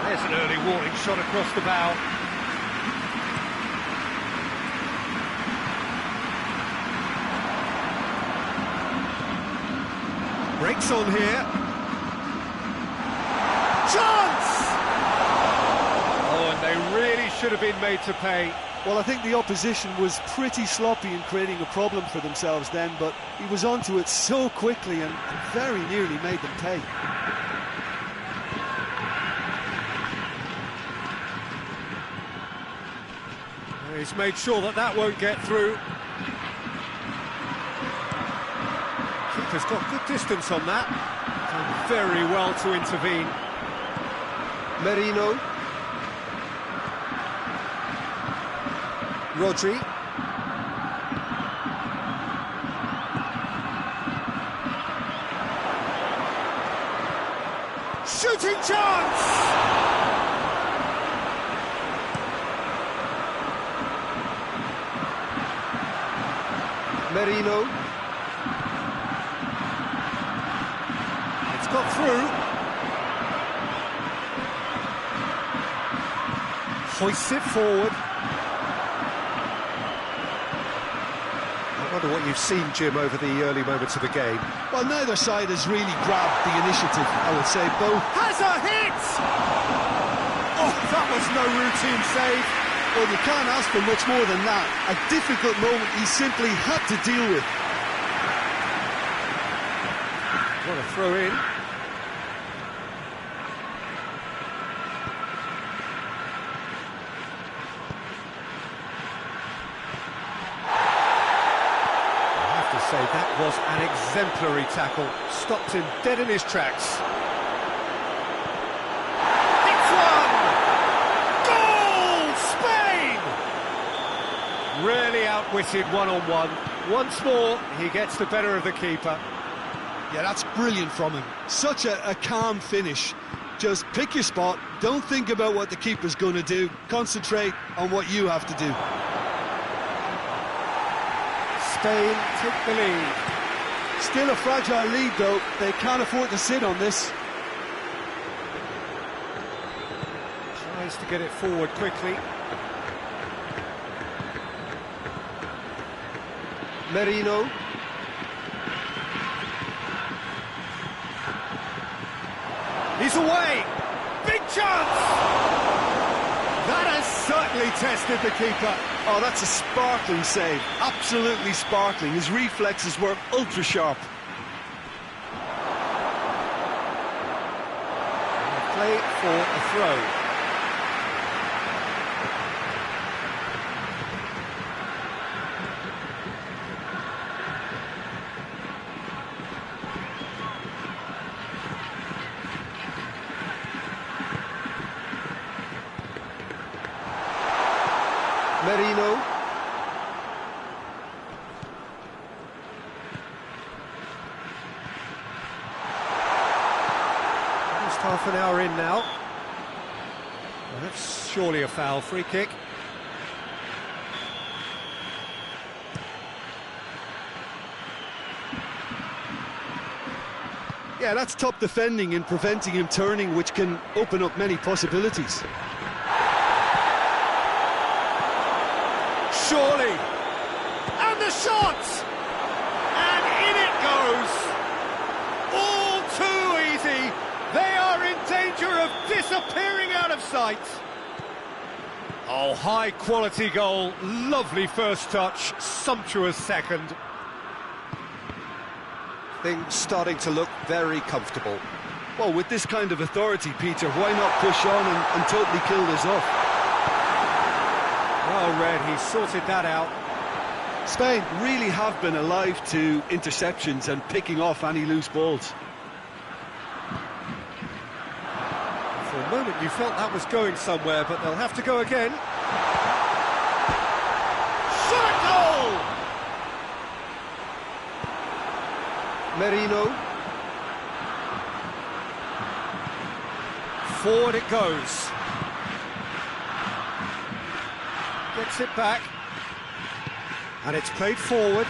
There's an early warning shot across the bow. Breaks on here. Chance! Oh, and they really should have been made to pay. Well, I think the opposition was pretty sloppy in creating a problem for themselves then, but he was onto it so quickly and very nearly made them pay. He's made sure that that won't get through. Keeper's got good distance on that. Done very well to intervene. Merino. Rodri. Shooting chance! Merino. It's got through. Hoists it forward. I wonder what you've seen, Jim, over the early moments of the game. Well, neither side has really grabbed the initiative, I would say. Both. Has a hit! Oh, that was no routine save. Well, you can't ask for much more than that. A difficult moment he simply had to deal with. What a throw in. I have to say, that was an exemplary tackle. Stopped him dead in his tracks. Really outwitted one-on-one. Once more, he gets the better of the keeper. Yeah, that's brilliant from him. Such a calm finish. Just pick your spot, don't think about what the keeper's going to do, concentrate on what you have to do. Spain took the lead. Still a fragile lead, though. They can't afford to sit on this. Tries to get it forward quickly. Merino. He's away! Big chance! That has certainly tested the keeper. Oh, that's a sparkling save. Absolutely sparkling. His reflexes were ultra sharp. Play for a throw. Merino. Almost half an hour in now. Well, that's surely a foul. Free kick. Yeah, that's top defending and preventing him turning, which can open up many possibilities. Surely, and the shot, and in it goes, all too easy. They are in danger of disappearing out of sight. Oh, high quality goal, lovely first touch, sumptuous second. Things starting to look very comfortable. Well, with this kind of authority, Peter, why not push on and totally kill this off? Well, Well read, he sorted that out. Spain really have been alive to interceptions and picking off any loose balls. For a moment you felt that was going somewhere, but they'll have to go again. Shot a goal! Merino. Forward it goes. Gets it back. And it's played forward.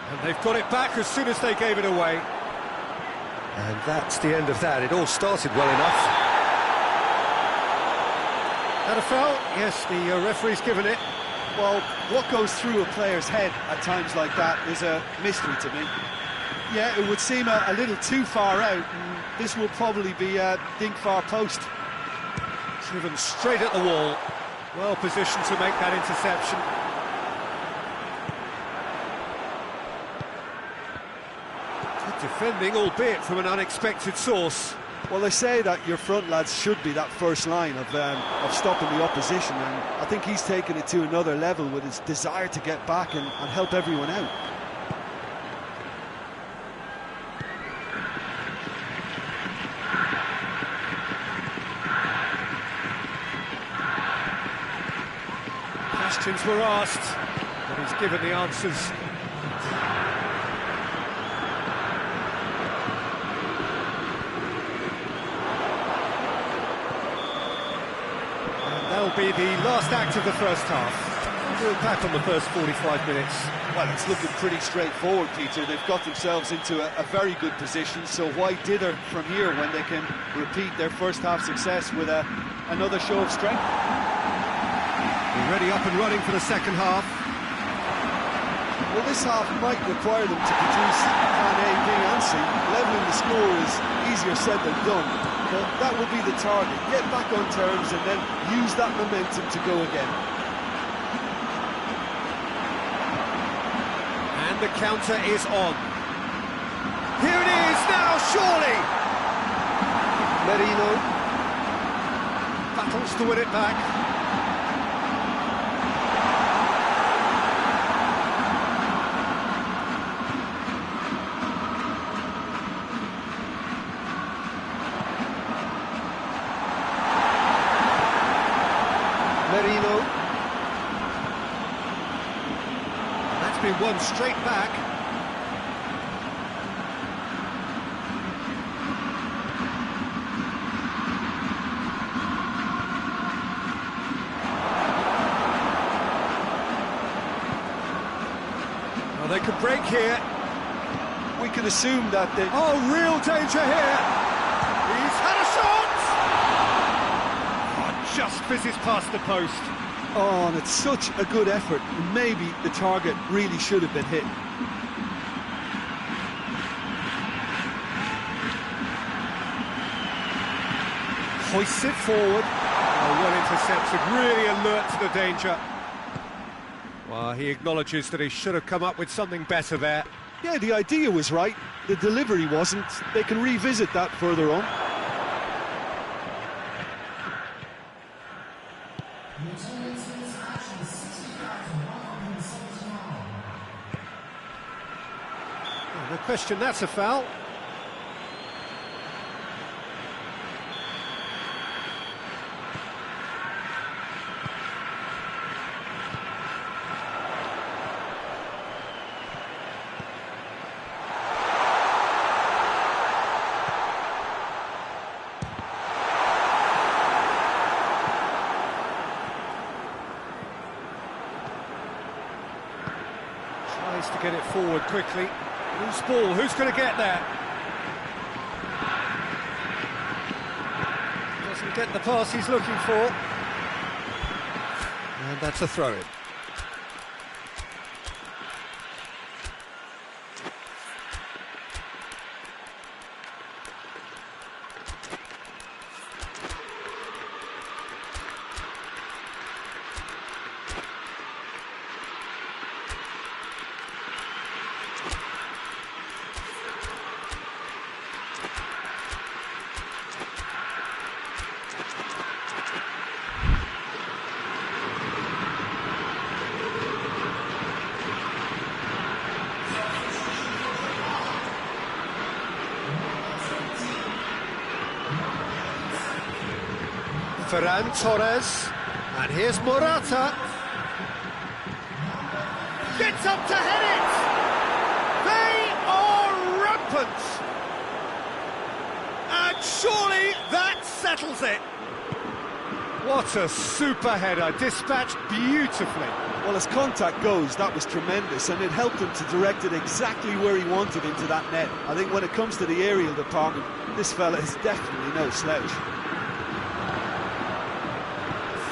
And they've got it back as soon as they gave it away. And that's the end of that. It all started well enough. That a foul? Yes, the referee's given it. Well, what goes through a player's head at times like that is a mystery to me. Yeah, it would seem a little too far out, and this will probably be a dink far post. Driven straight at the wall. Well positioned to make that interception. Good defending, albeit from an unexpected source. Well, they say that your front lads should be that first line of stopping the opposition, and I think he's taken it to another level with his desire to get back and help everyone out. Questions were asked, but he's given the answers. And that'll be the last act of the first half. We'll look back on the first 45 minutes. Well, it's looking pretty straightforward, Peter. They've got themselves into a very good position, so why dither from here when they can repeat their first half success with another show of strength? Ready up and running for the second half. Well, this half might require them to produce plan A, B and C. Levelling the score is easier said than done, but that will be the target. Get back on terms and then use that momentum to go again. And the counter is on. Here it is now, surely! Merino battles to win it back. Merino. And that's been won straight back. Well, they could break here. We can assume that they... Oh, real danger here. He's had a shot! Just fizzes past the post. Oh, and it's such a good effort. Maybe the target really should have been hit. Hoists it forward. Oh, well intercepted, really alert to the danger. Well, he acknowledges that he should have come up with something better there. Yeah, the idea was right. The delivery wasn't. They can revisit that further on. No question, that's a foul. Tries to get it forward quickly. Loose ball, who's going to get there? Doesn't get the pass he's looking for. And that's a throw-in. Ferran Torres, and here's Morata. Gets up to head it! They are rampant! And surely that settles it! What a super header, dispatched beautifully. Well, as contact goes, that was tremendous, and it helped him to direct it exactly where he wanted into that net. I think when it comes to the aerial department, this fella is definitely no slouch.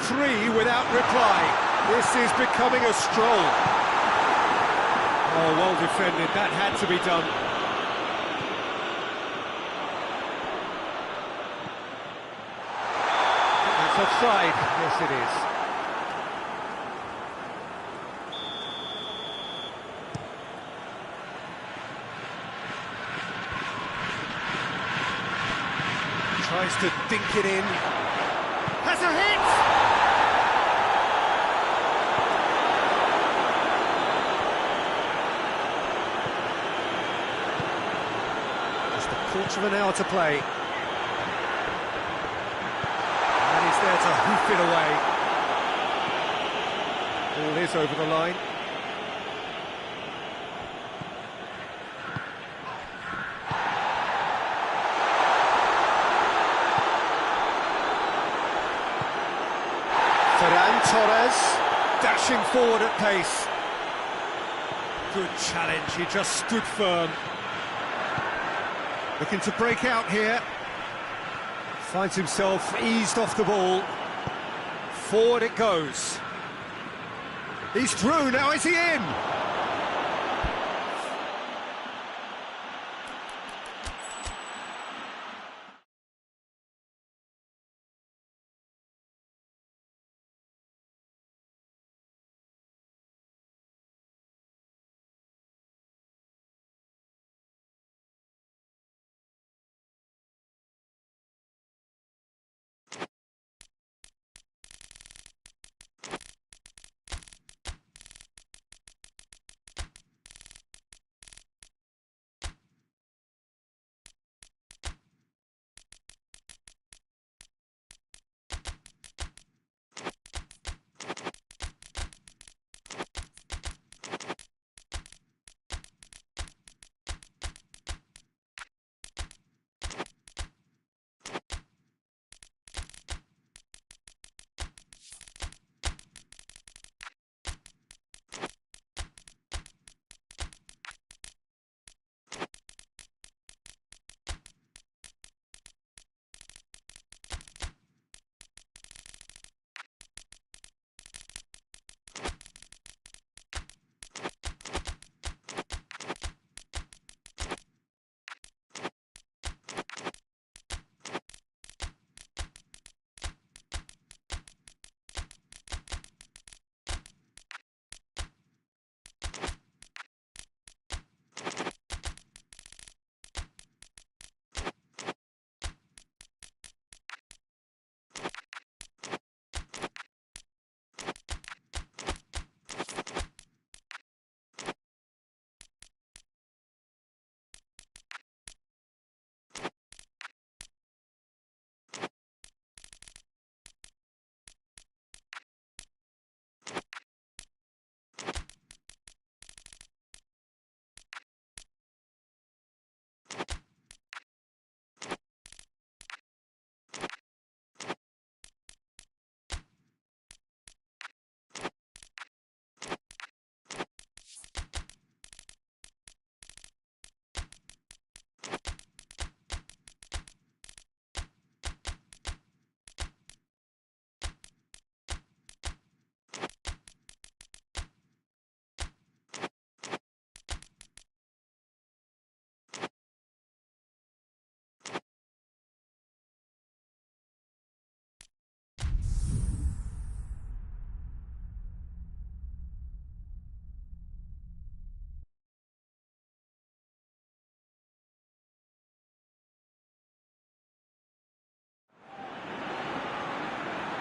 3 without reply. This is becoming a stroll. Oh, well defended, that had to be done. That's offside, yes it is. Tries to dink it in. Has a hit! Quarter of an hour to play. And he's there to hoof it away. Ball is over the line. Ferran Torres, dashing forward at pace. Good challenge, he just stood firm. Looking to break out here. Finds himself eased off the ball. Forward it goes. He's through, now is he in?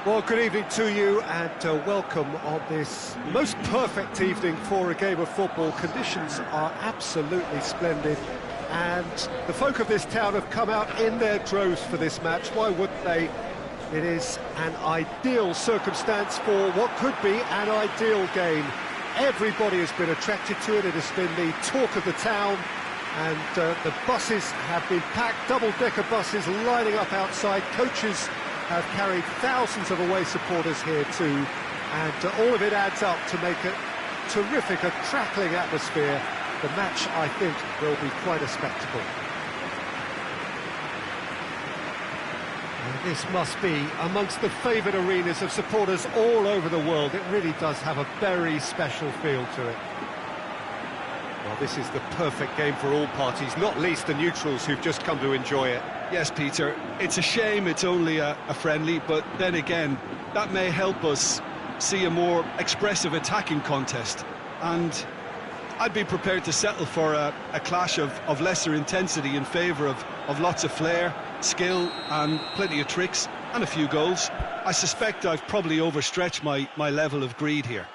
Well, good evening to you and welcome on this most perfect evening for a game of football. Conditions are absolutely splendid and the folk of this town have come out in their droves for this match. Why wouldn't they? It is an ideal circumstance for what could be an ideal game. Everybody has been attracted to it. It has been the talk of the town, and the buses have been packed, double-decker buses lining up outside. Coaches have carried thousands of away supporters here too, and all of it adds up to make a terrific, a crackling atmosphere. The match, I think, will be quite a spectacle. And this must be amongst the favoured arenas of supporters all over the world. It really does have a very special feel to it. Well, this is the perfect game for all parties, not least the neutrals who've just come to enjoy it. Yes, Peter, it's a shame it's only a friendly, but then again, that may help us see a more expressive attacking contest. And I'd be prepared to settle for a clash of lesser intensity in favour of lots of flair, skill and plenty of tricks and a few goals. I suspect I've probably overstretched my level of greed here.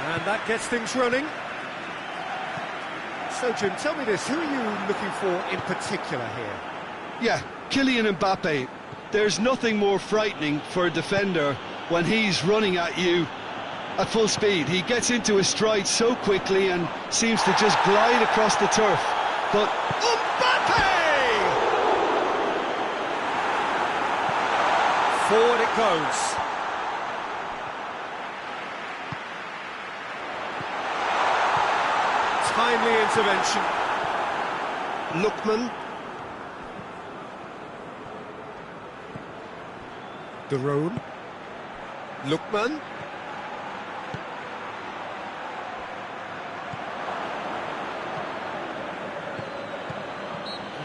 And that gets things running. So, Jim, tell me this, who are you looking for in particular here? Yeah, Kylian Mbappe. There's nothing more frightening for a defender when he's running at you at full speed. He gets into his stride so quickly and seems to just glide across the turf. But Mbappe! Forward it goes. Timely intervention. Lookman. De Roon. Lookman.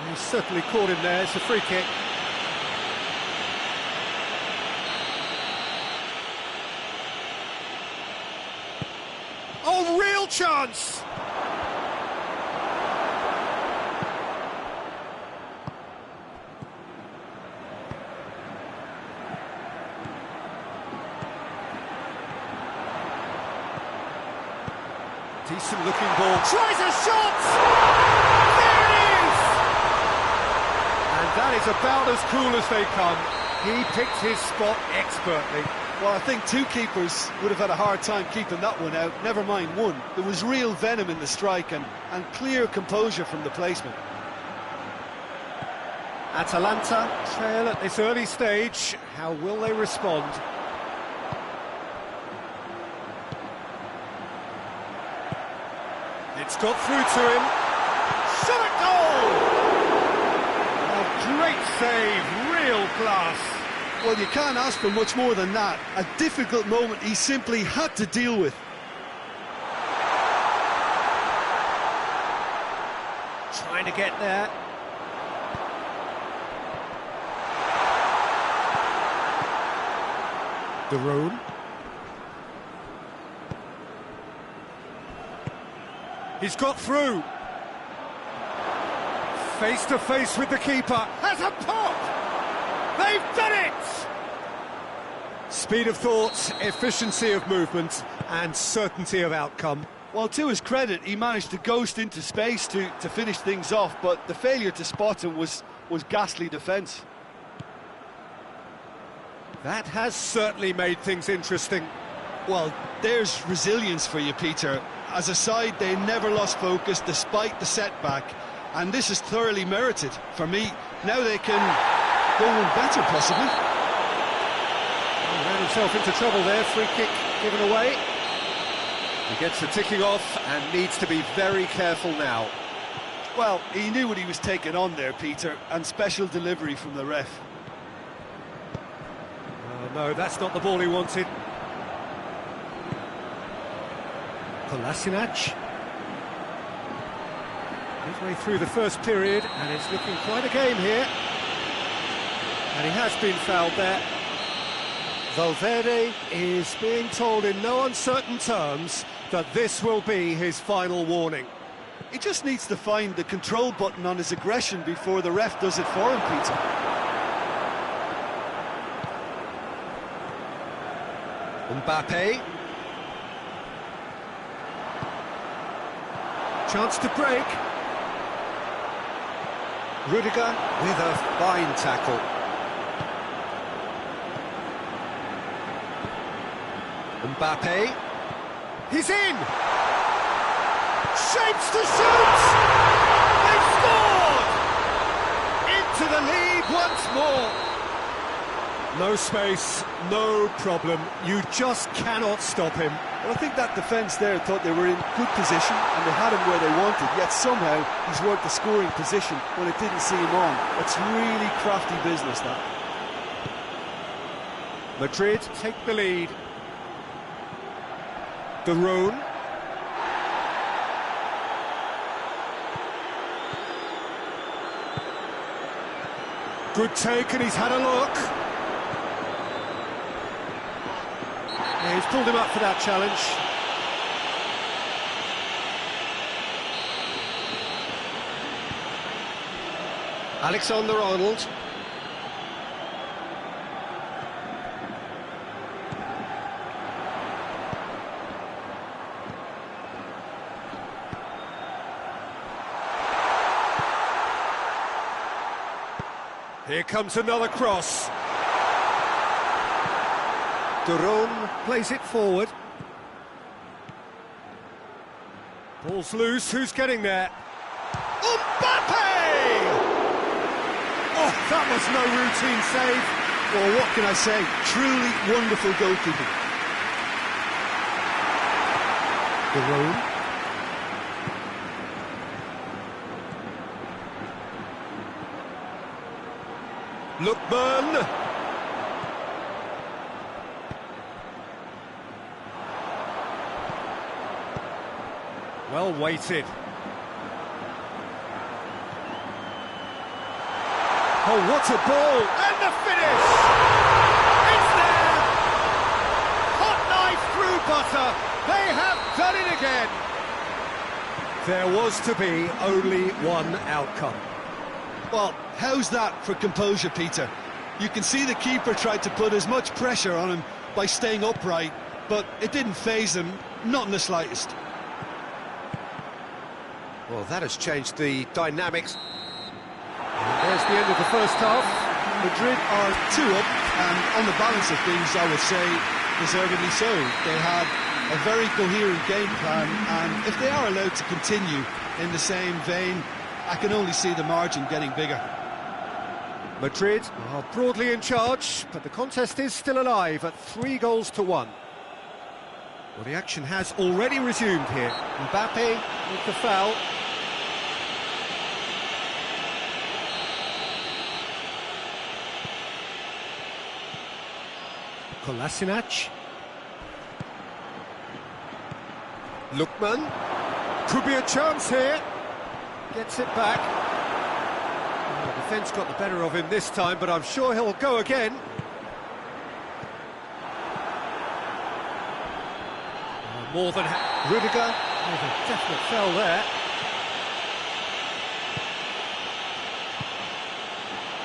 He's certainly caught him there. It's a free kick. Oh, real chance! Decent looking ball. Tries a shot! There it is! And that is about as cool as they come. He picked his spot expertly. Well, I think two keepers would have had a hard time keeping that one out, never mind one. There was real venom in the strike and clear composure from the placement. Atalanta trail at this early stage. How will they respond? It's got through to him. Shot at goal! Oh, great save, real class. Well, you can't ask for much more than that. A difficult moment he simply had to deal with. Trying to get there. De Roon. He's got through. Face to face with the keeper. Has a pop! They've done it! Speed of thought, efficiency of movement, and certainty of outcome. Well, to his credit, he managed to ghost into space to finish things off, but the failure to spot him was ghastly defence. That has certainly made things interesting. Well, there's resilience for you, Peter. As a side, they never lost focus despite the setback, and this is thoroughly merited. For me, now they can go on better, possibly. He ran himself into trouble there, free kick given away. He gets the ticking off and needs to be very careful now. Well, he knew what he was taking on there, Peter, and special delivery from the ref. No, that's not the ball he wanted. Kolasinac. Midway through the first period, and it's looking quite a game here. And he has been fouled there. Valverde is being told in no uncertain terms that this will be his final warning. He just needs to find the control button on his aggression before the ref does it for him, Peter. Mbappe. Chance to break. Rudiger with a fine tackle. Mbappe. He's in! Shapes to shoot! They've scored! Into the lead once more. No space, no problem. You just cannot stop him. Well, I think that defence there thought they were in good position and they had him where they wanted, yet somehow he's worked the scoring position when it didn't see him on. It's really crafty business, that. Madrid take the lead. De Roon. Good take, and he's had a look. Yeah, he's pulled him up for that challenge. Alexander-Arnold. Here comes another cross. De Roon plays it forward. Ball's loose, who's getting there? Mbappe! Oh, that was no routine save. Well, what can I say? Truly wonderful goalkeeping. De Roon. Lookman. Well weighted. Oh, what a ball! And the finish! It's there! Hot knife through butter! They have done it again! There was to be only one outcome. Well, how's that for composure, Peter? You can see the keeper tried to put as much pressure on him by staying upright, but it didn't faze him, not in the slightest. Well, that has changed the dynamics. There's the end of the first half. Madrid are 2 up, and on the balance of things, I would say, deservedly so. They had a very coherent game plan, and if they are allowed to continue in the same vein, I can only see the margin getting bigger. Madrid are broadly in charge, but the contest is still alive at 3-1. Well, the action has already resumed here. Mbappe with the foul. Kolasinac. Lookman. Could be a chance here. Gets it back. The defence got the better of him this time, but I'm sure he'll go again. More than Rudiger. There's a definite foul there.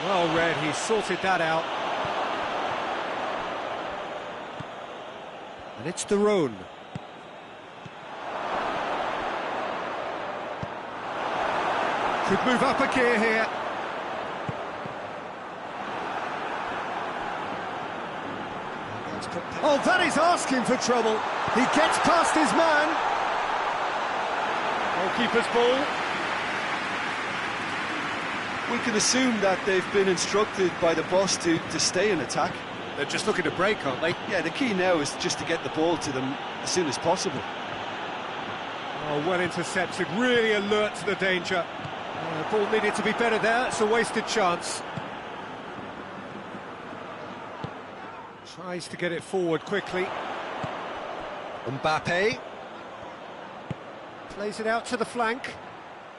Well read, he sorted that out. And it's De Roon. Could move up a gear here. Oh, that is asking for trouble. He gets past his man. Goalkeeper's ball. We can assume that they've been instructed by the boss to stay in attack. They're just looking to break, aren't they? Yeah, the key now is just to get the ball to them as soon as possible. Oh, well intercepted, really alert to the danger. The ball needed to be better there, it's a wasted chance. Tries to get it forward quickly. Mbappe. Plays it out to the flank.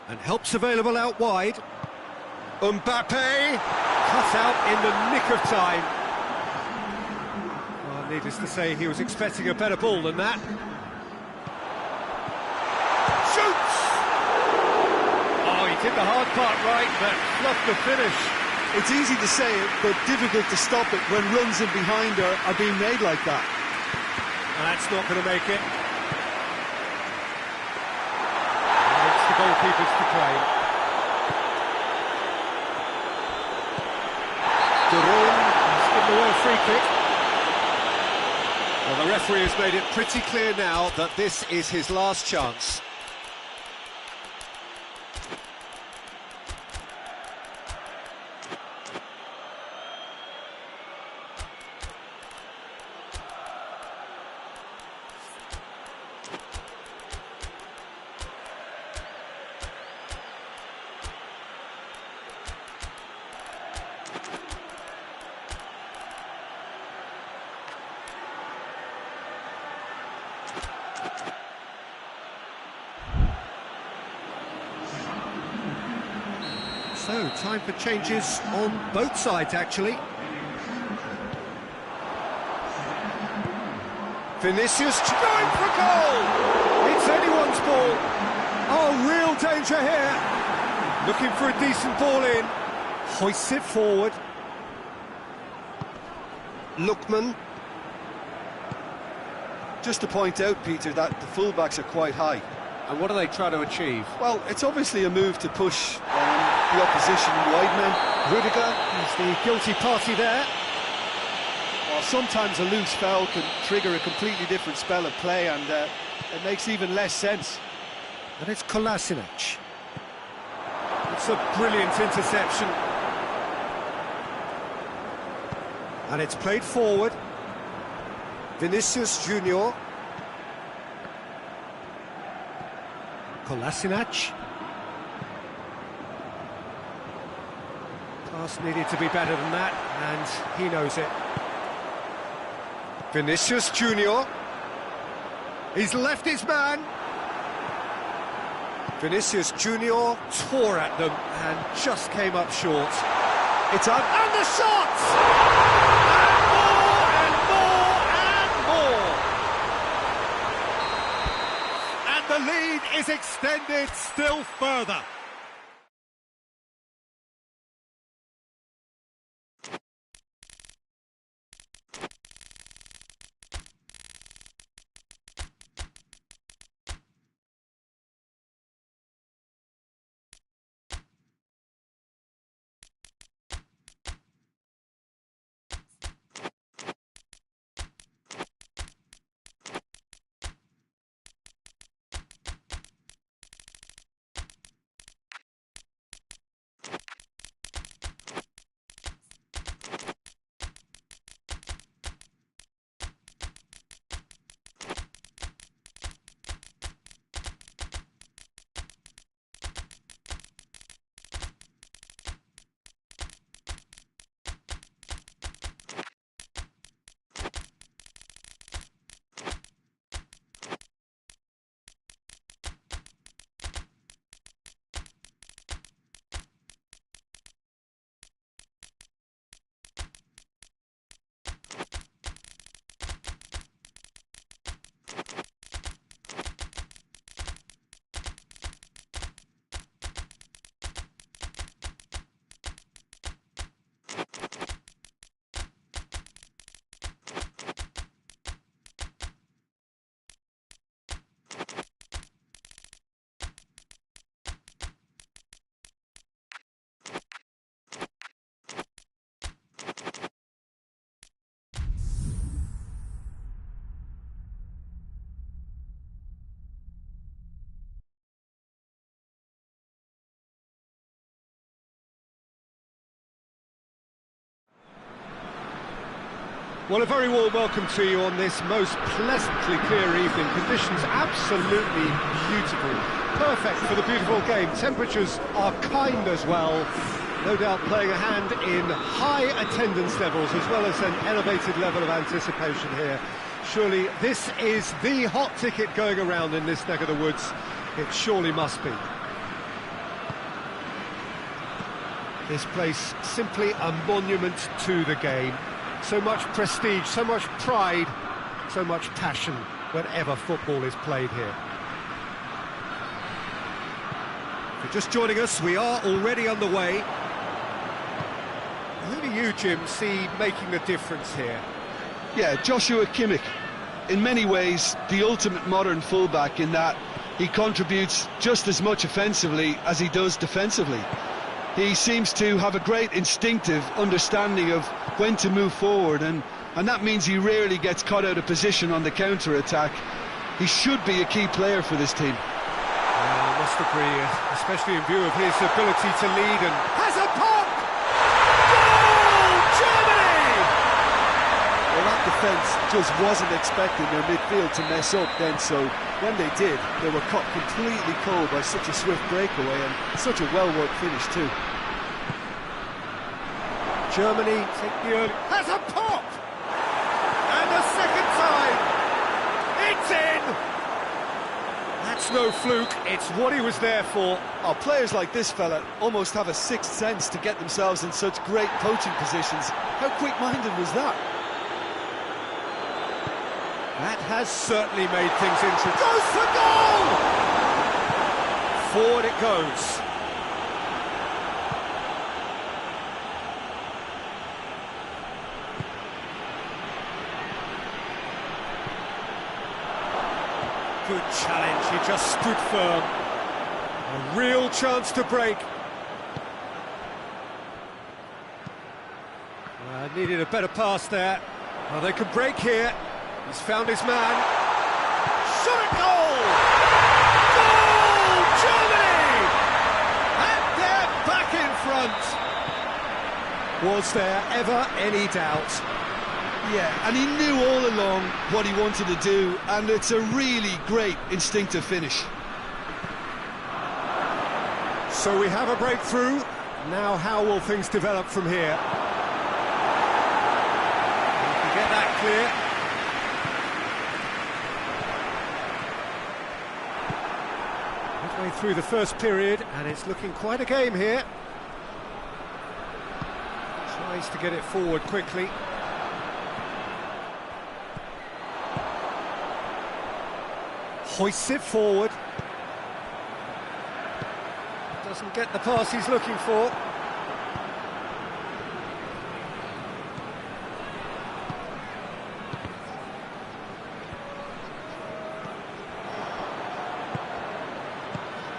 And help's available out wide. Mbappe! Cut out in the nick of time. Well, needless to say, he was expecting a better ball than that. Shoots! Oh, he did the hard part right, but fluffed the finish. It's easy to say it, but difficult to stop it when runs in behind are being made like that. That's not going to make it. And it's the goalkeepers to claim. De Roon has given away a free kick. Well, the referee has made it pretty clear now that this is his last chance. So, time for changes on both sides, actually. Vinicius going for goal! It's anyone's ball. Oh, real danger here. Looking for a decent ball in. Hoists it forward. Lookman. Just to point out, Peter, that the fullbacks are quite high. And what are they trying to achieve? Well, it's obviously a move to push the opposition wide men. Rudiger is the guilty party there. Well, sometimes a loose foul can trigger a completely different spell of play, and it makes even less sense. And it's Kolasinac. It's a brilliant interception. And it's played forward. Vinicius Junior. Kolasinac. Pass needed to be better than that, and he knows it. Vinicius Junior. He's left his man. Vinicius Junior tore at them and just came up short. It's up, and the shots! And more, and more, and more! And the lead is extended still further. Well, a very warm welcome to you on this most pleasantly clear evening. Conditions absolutely beautiful. Perfect for the beautiful game. Temperatures are kind as well. No doubt playing a hand in high attendance levels as well as an elevated level of anticipation here. Surely this is the hot ticket going around in this neck of the woods. It surely must be. This place simply a monument to the game. So much prestige, so much pride, so much passion whenever football is played here. If you're just joining us, we are already underway. Who do you, Jim, see making the difference here? Yeah, Joshua Kimmich. In many ways, the ultimate modern fullback in that he contributes just as much offensively as he does defensively. He seems to have a great instinctive understanding of when to move forward, and that means he rarely gets caught out of position on the counter-attack. He should be a key player for this team. I must agree, especially in view of his ability to lead, and has a pop! Goal! Germany! Well, that defence just wasn't expecting their midfield to mess up then, so when they did, they were caught completely cold by such a swift breakaway and such a well-worked finish too. Germany take the early... Has a pop! And a second time! It's in! That's no fluke, it's what he was there for. Oh, players like this fella almost have a sixth sense to get themselves in such great coaching positions. How quick-minded was that? That has certainly made things interesting. Goes for goal! Forward it goes. Good challenge, he just stood firm. A real chance to break. Needed a better pass there. Well, they can break here. He's found his man. Shot at goal! Goal! Germany! And they're back in front. Was there ever any doubt? Yeah, and he knew all along what he wanted to do, and it's a really great instinctive finish. So we have a breakthrough. Now how will things develop from here? We can get that clear. Midway through the first period, and it's looking quite a game here. Tries to get it forward quickly. Hoists it forward. Doesn't get the pass he's looking for.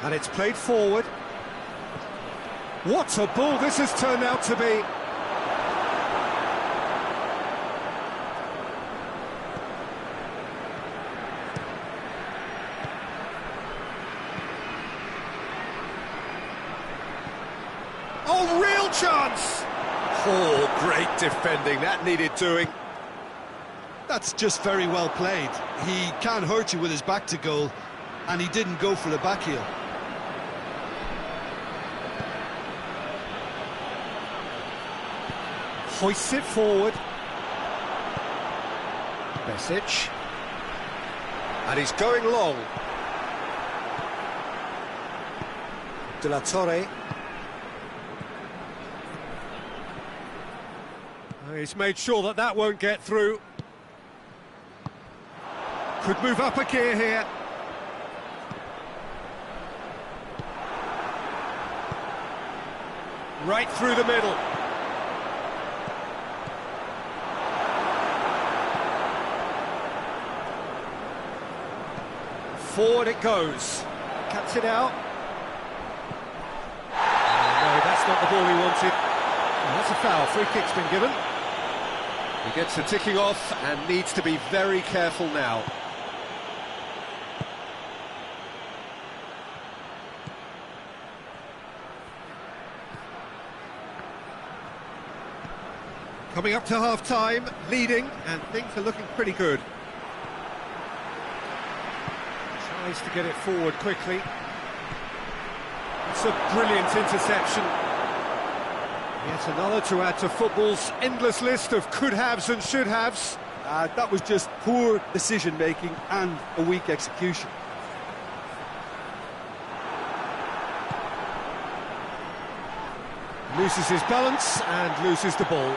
And it's played forward. What a ball this has turned out to be. Oh, real chance! Oh, great defending, that needed doing. That's just very well played. He can't hurt you with his back to goal, and he didn't go for the back heel. Hoists it forward. Besic. And he's going long. De La Torre. He's made sure that that won't get through. Could move up a gear here. Right through the middle. Forward it goes. Cuts it out. Oh, no, that's not the ball he wanted. Oh, that's a foul. Free kick's been given. He gets the ticking off and needs to be very careful now. Coming up to half-time, leading, and things are looking pretty good. Tries to get it forward quickly. It's a brilliant interception. Yet another to add to football's endless list of could-haves and should-haves. That was just poor decision-making and a weak execution. Loses his balance and loses the ball.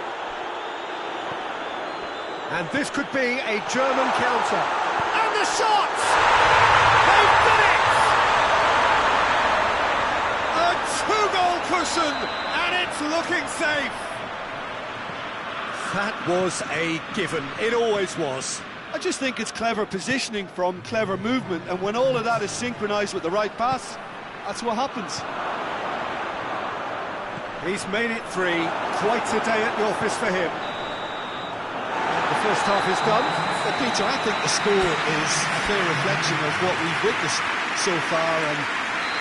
And this could be a German counter. And the shot! They've done it! A two-goal cushion, and it's looking safe. That was a given. It always was. I just think it's clever positioning from clever movement, and when all of that is synchronised with the right pass, that's what happens. He's made it 3. Quite a day at the office for him. The first half is done. Well, Peter, I think the score is a fair reflection of what we've witnessed so far, and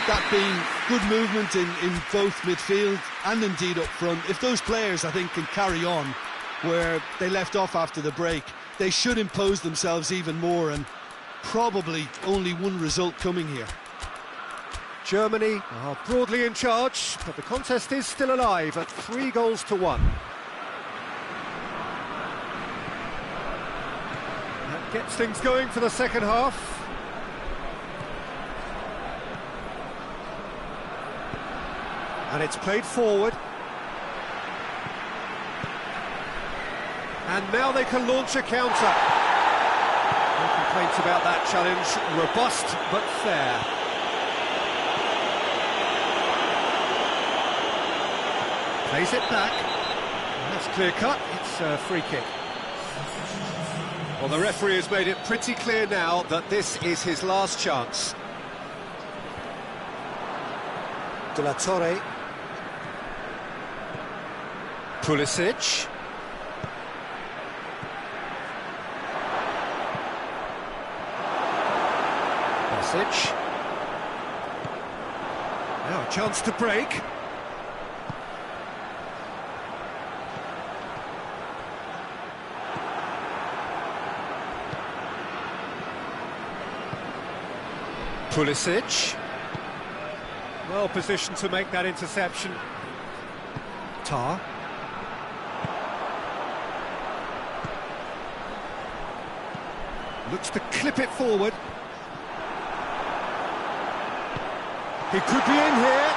that being good movement in both midfield and indeed up front. If those players, I think, can carry on where they left off after the break, they should impose themselves even more, and probably only one result coming here. Germany are broadly in charge, but the contest is still alive at 3-1. That gets things going for the second half. And it's played forward. And now they can launch a counter. No complaints about that challenge. Robust but fair. Plays it back. That's clear cut. It's a free kick. Well, the referee has made it pretty clear now that this is his last chance. De la Torre. Pulisic. Pulisic. Now a chance to break. Pulisic, well positioned to make that interception. Tar. Looks to clip it forward. He could be in here.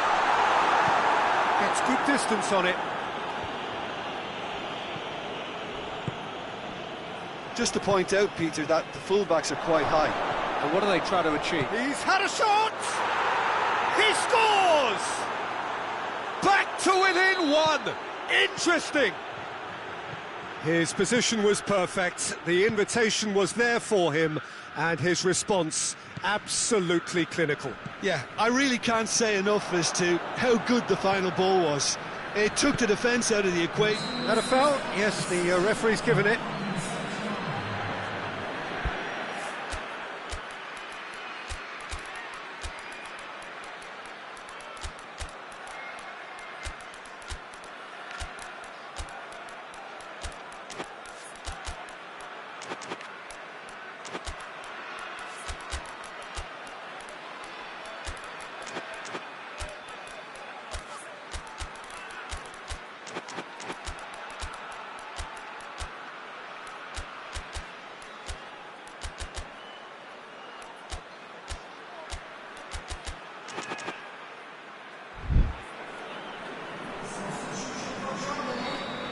Gets good distance on it. Just to point out, Peter, that the fullbacks are quite high. And what do they try to achieve? He's had a shot! He scores! Back to within 1! Interesting! His position was perfect, the invitation was there for him, and his response absolutely clinical. Yeah, I really can't say enough as to how good the final ball was. It took the defence out of the equation. Had a foul? Yes, the referee's given it.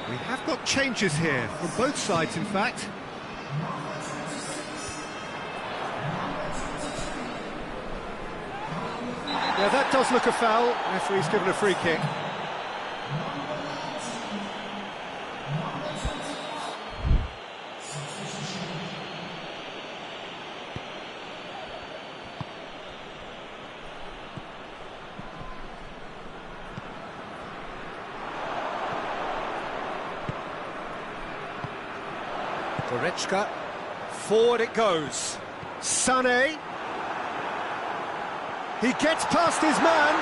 We have got changes here, from both sides in fact. Yeah, that does look a foul. Referee's given a free kick. Goretzka, forward it goes. Sané. He gets past his man,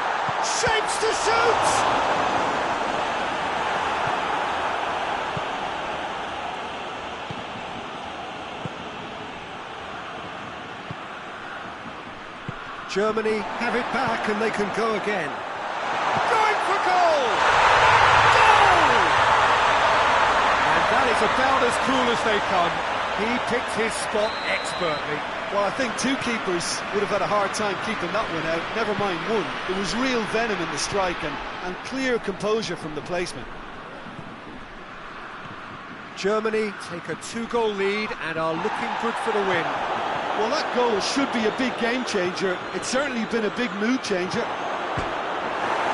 shapes to shoot! Germany have it back and they can go again. Going for goal! Goal! And that is about as cool as they come. He picked his spot expertly. Well, I think two keepers would have had a hard time keeping that one out, never mind one. There was real venom in the strike and clear composure from the placement. Germany take a 2-goal lead and are looking good for the win. Well, that goal should be a big game changer. It's certainly been a big mood changer.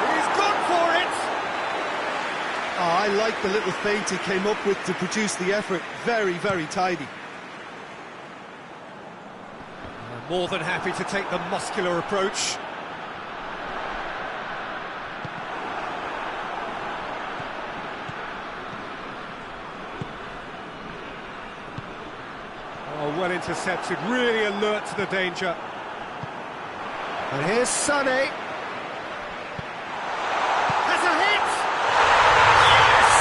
He's gone for it! I like the little feint he came up with to produce the effort. Very, very tidy. More than happy to take the muscular approach. Oh, well intercepted, really alert to the danger. And here's Sané. Has a hit! Yes!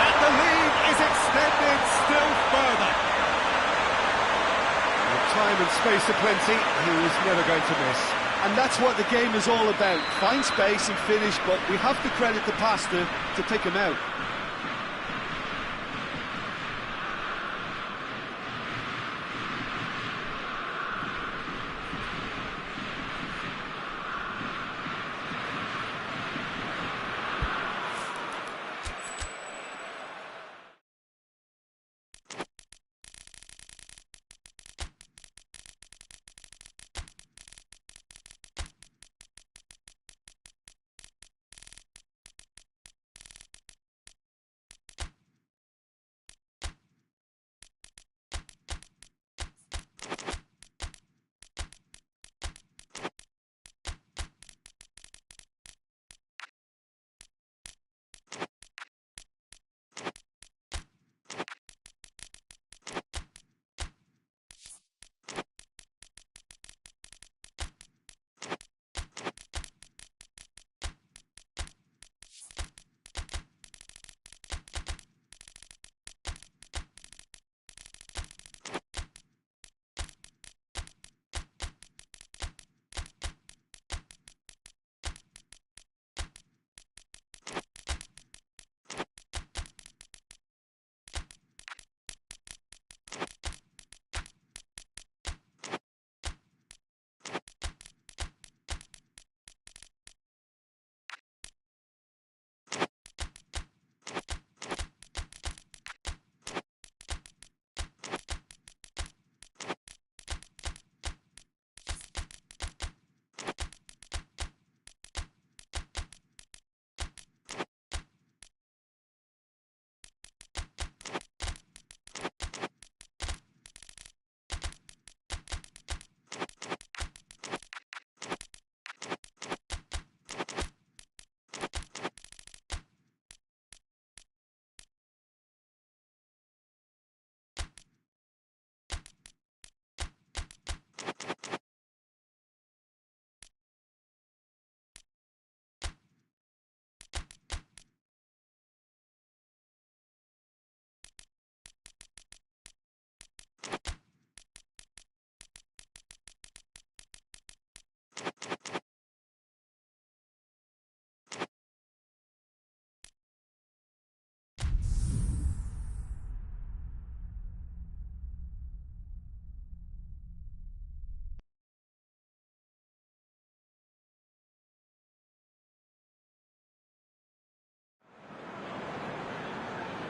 And the lead is extended still further. With time and space aplenty, he was never going to miss. And that's what the game is all about. Find space and finish, but we have to credit the passer to pick him out.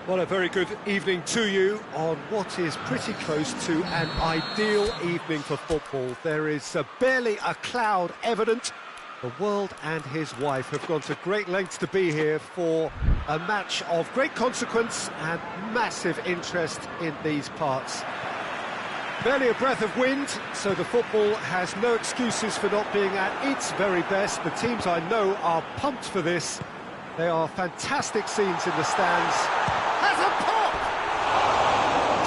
Well, a very good evening to you on what is pretty close to an ideal evening for football. There is barely a cloud evident. The world and his wife have gone to great lengths to be here for a match of great consequence and massive interest in these parts. Barely a breath of wind, so the football has no excuses for not being at its very best. The teams I know are pumped for this. They are fantastic scenes in the stands. Has a pop!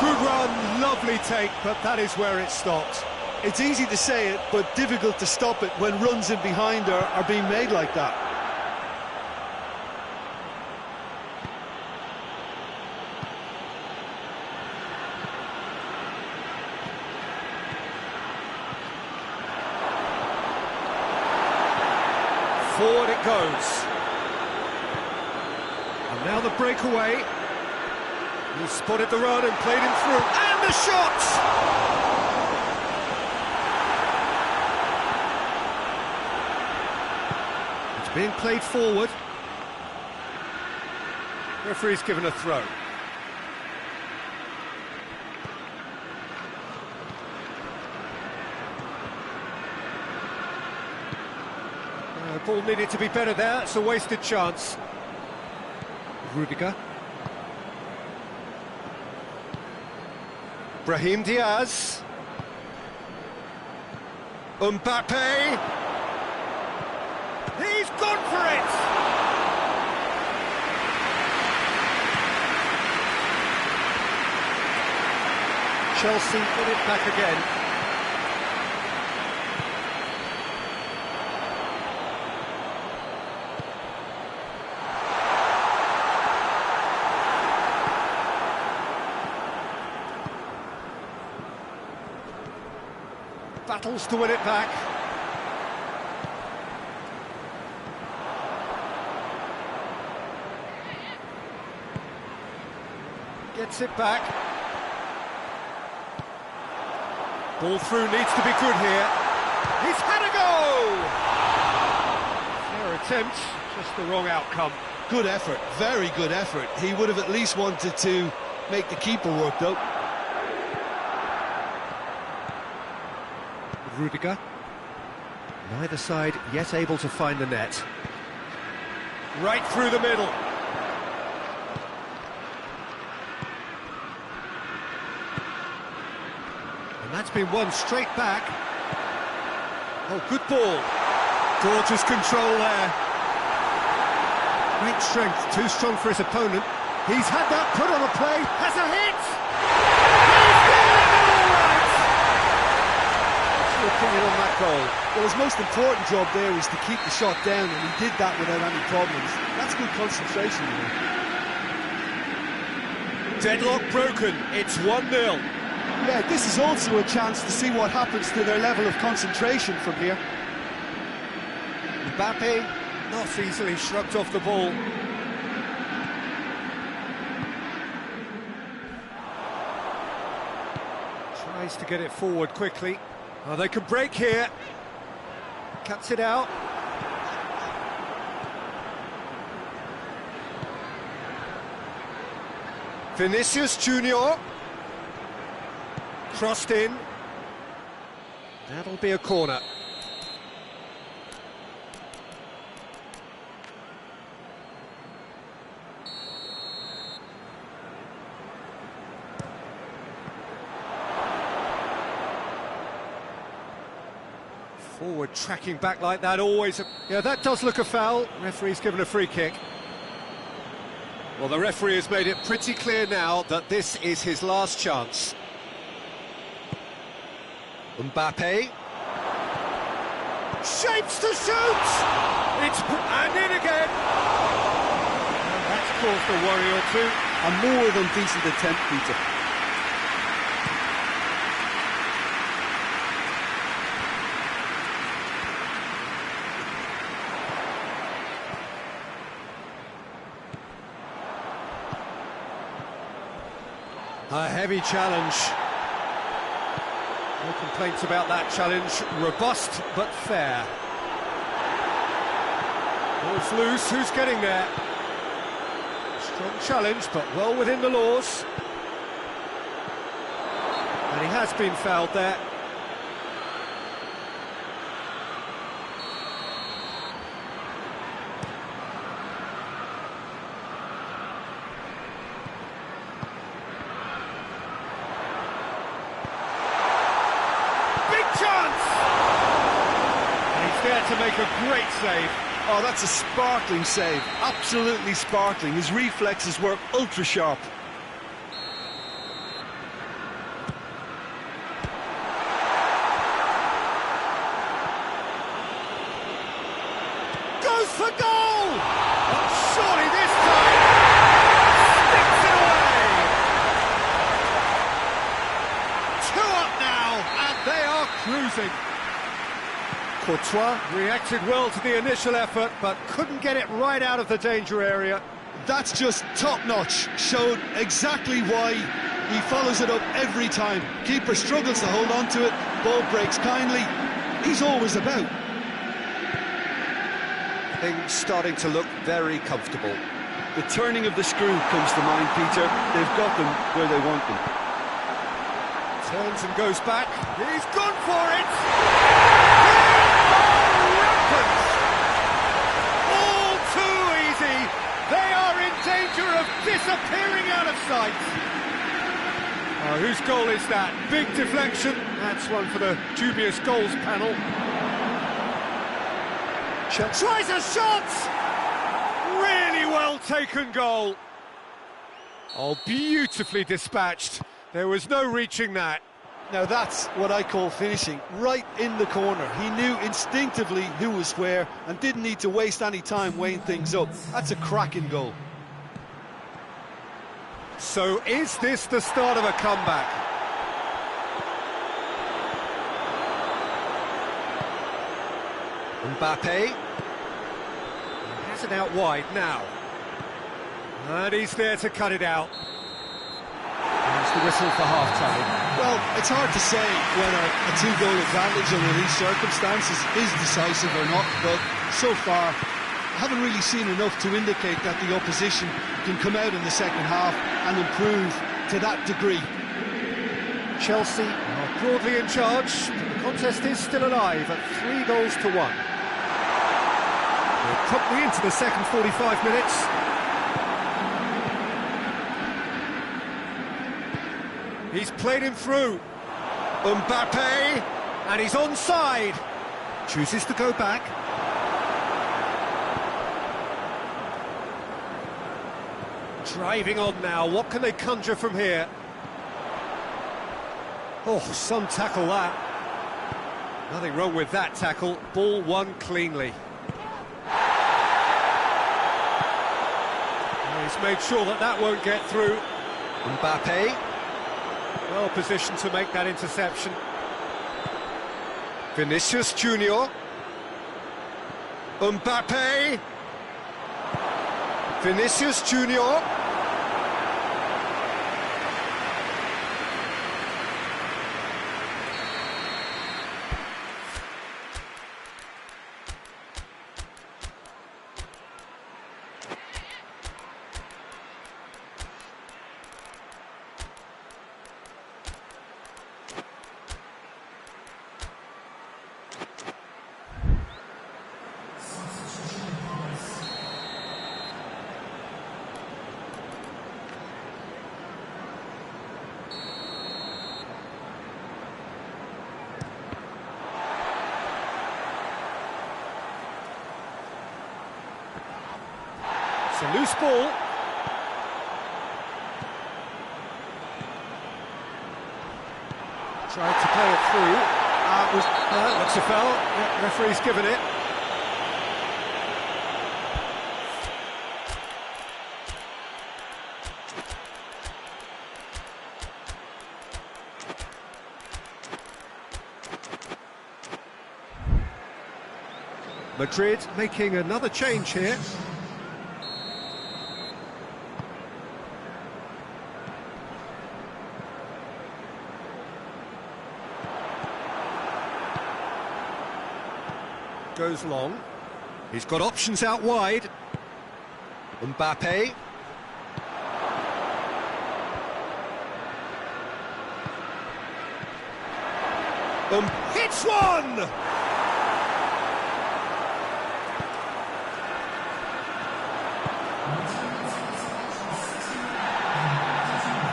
Good run, lovely take, but that is where it stopped. It's easy to say it, but difficult to stop it when runs in behind her are being made like that. Forward it goes. And now the breakaway. He spotted the run and played him through. And the shot! It's being played forward. Referee's given a throw. Ball needed to be better there. It's a wasted chance. Rudiger. Brahim Diaz. Mbappe. He's gone for it! Chelsea win it back again. Battles to win it back. Gets it back. Ball through, needs to be good here. He's had a go! Fair attempt, just the wrong outcome. Good effort, very good effort. He would have at least wanted to make the keeper work, though. Rudiger. Neither side yet able to find the net. Right through the middle. And that's been won straight back. Oh, good ball. Gorgeous control there. Great strength, too strong for his opponent. He's had that put on a play, has a hit! Opinion on that goal. Well, his most important job there was to keep the shot down, and he did that without any problems. That's good concentration, you know. Deadlock broken, it's 1-0. Yeah, this is also a chance to see what happens to their level of concentration from here. Mbappe not easily shrugged off the ball. Tries to get it forward quickly. Oh, they can break here. Cuts it out. Vinicius Junior. Crossed in. That'll be a corner. Forward tracking back like that, always... Yeah, that does look a foul. Referee's given a free kick. Well, the referee has made it pretty clear now that this is his last chance. Mbappe. Shapes to shoot! And in again! And that's caused a worry or two. A more than decent attempt, Peter. A heavy challenge. No complaints about that challenge. Robust but fair. Ball's loose, who's getting there? Strong challenge, but well within the laws. And he has been fouled there. To make a great save. Oh, that's a sparkling save. Absolutely sparkling. His reflexes were ultra sharp. Goes for goal! But surely this time sticks it away. 2 up now, and they are cruising. Courtois reacted well to the initial effort, but couldn't get it right out of the danger area. That's just top-notch. Showed exactly why he follows it up every time. Keeper struggles to hold on to it, ball breaks kindly. He's always about. Things starting to look very comfortable. The turning of the screw comes to mind, Peter. They've got them where they want them. Turns and goes back. He's gone for it! Rampant! All too easy! They are in danger of disappearing out of sight! Oh, whose goal is that? Big deflection. That's one for the dubious goals panel. Tries a shot! Really well taken goal. Oh, beautifully dispatched. There was no reaching that. Now that's what I call finishing, right in the corner. He knew instinctively who was where and didn't need to waste any time weighing things up. That's a cracking goal. So is this the start of a comeback? Mbappe has it out wide now. And he's there to cut it out. There's the whistle for half-time. Well, it's hard to say whether a two-goal advantage under these circumstances is decisive or not, but so far I haven't really seen enough to indicate that the opposition can come out in the second half and improve to that degree. Chelsea are broadly in charge, but the contest is still alive at 3-1. We're promptly into the second 45 minutes. He's played him through. Mbappe, and he's onside. Chooses to go back. Driving on now, what can they conjure from here? Oh, some tackle that. Nothing wrong with that tackle, ball won cleanly. And he's made sure that that won't get through. Mbappe, well positioned to make that interception. Vinicius Junior. Mbappe. Vinicius Junior. It's a loose ball. Tried to play it through. Looks a foul. Yeah, referee's given it. Madrid making another change here. Goes long. He's got options out wide. Mbappe. Hits one!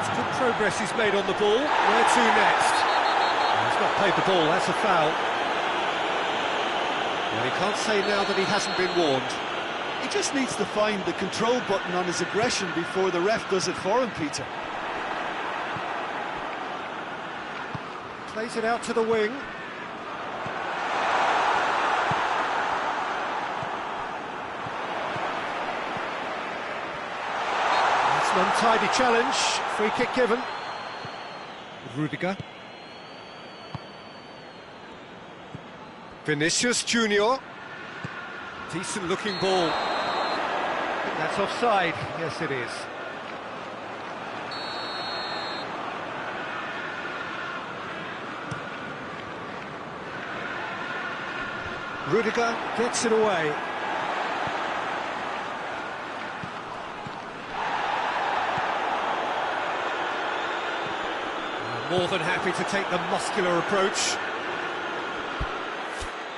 It's good progress he's made on the ball. Where to next? He's not played the ball, that's a foul. Well, he can't say now that he hasn't been warned. He just needs to find the control button on his aggression before the ref does it for him, Peter. Plays it out to the wing. That's an untidy challenge. Free kick given. Rudiger. Vinicius Junior. Decent looking ball. That's offside. Yes, it is. Rudiger gets it away. More than happy to take the muscular approach.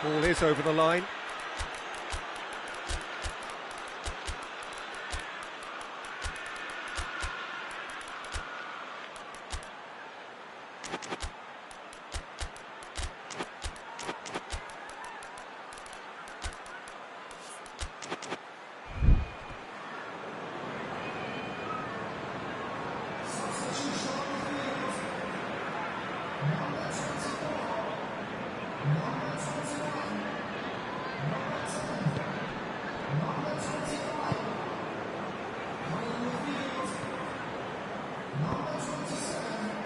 Ball is over the line.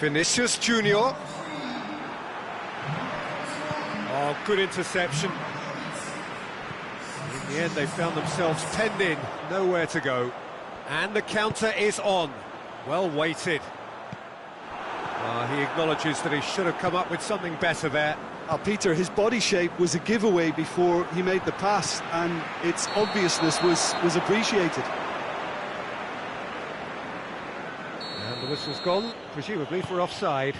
Vinicius Junior. Oh, good interception. In the end, they found themselves penned in, nowhere to go. And the counter is on. Well weighted. He acknowledges that he should have come up with something better there. Peter, his body shape was a giveaway before he made the pass, and its obviousness was appreciated. And the whistle's gone, presumably for offside.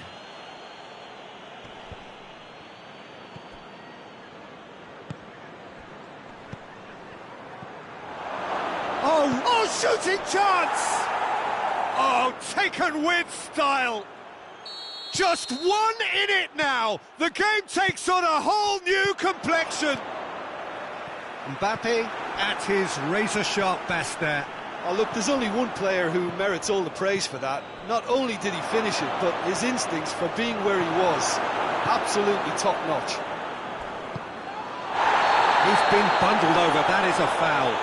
Oh, shooting chance! Oh, taken with style! Just one in it now! The game takes on a whole new complexion! Mbappe at his razor-sharp best there. Oh, look, there's only one player who merits all the praise for that. Not only did he finish it, but his instincts for being where he was, absolutely top-notch. He's been bundled over, that is a foul.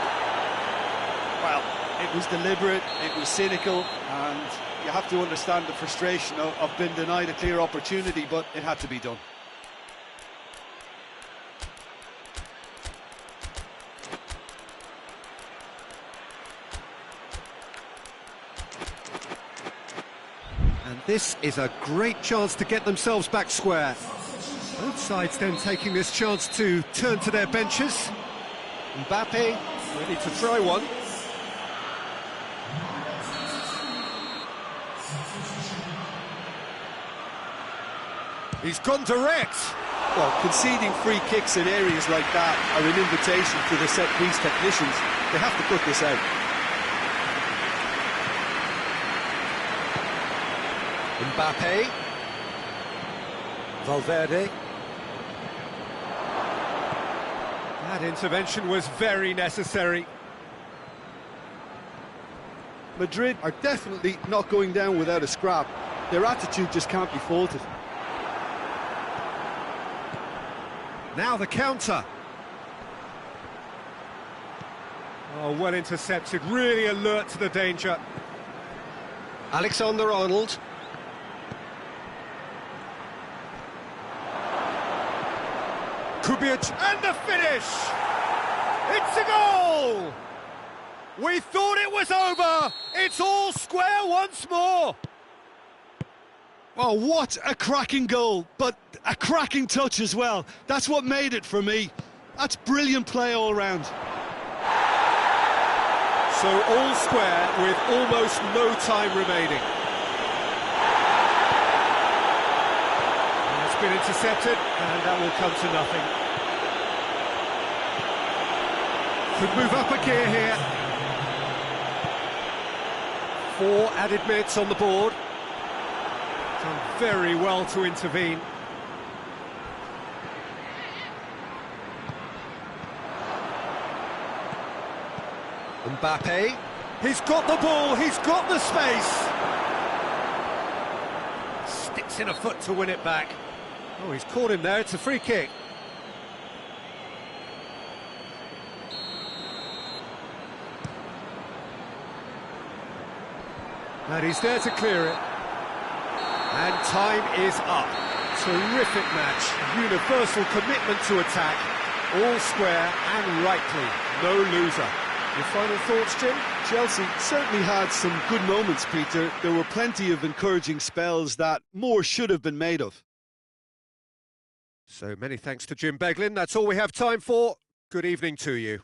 Well, it was deliberate, it was cynical, and you have to understand the frustration of being denied a clear opportunity, but it had to be done. And this is a great chance to get themselves back square. Both sides then taking this chance to turn to their benches. Mbappe ready to try one. He's gone direct. Well, conceding free kicks in areas like that are an invitation to the set-piece technicians. They have to put this out. Mbappe. Valverde. That intervention was very necessary. Madrid are definitely not going down without a scrap. Their attitude just can't be faulted. Now the counter. Oh, well intercepted, really alert to the danger. Alexander-Arnold. Kubic, and the finish! It's a goal! We thought it was over! It's all square once more! Oh, what a cracking goal, but a cracking touch as well. That's what made it for me. That's brilliant play all round. So all square with almost no time remaining. And it's been intercepted, and that will come to nothing. Could move up a gear here. 4 added minutes on the board. Done very well to intervene. Mbappe, he's got the ball, he's got the space. Sticks in a foot to win it back. Oh, he's caught him there, it's a free kick. And he's there to clear it. And time is up. Terrific match, universal commitment to attack, all square and rightly, no loser. Your final thoughts, Jim? Chelsea certainly had some good moments, Peter. There were plenty of encouraging spells that more should have been made of. So many thanks to Jim Beglin. That's all we have time for. Good evening to you.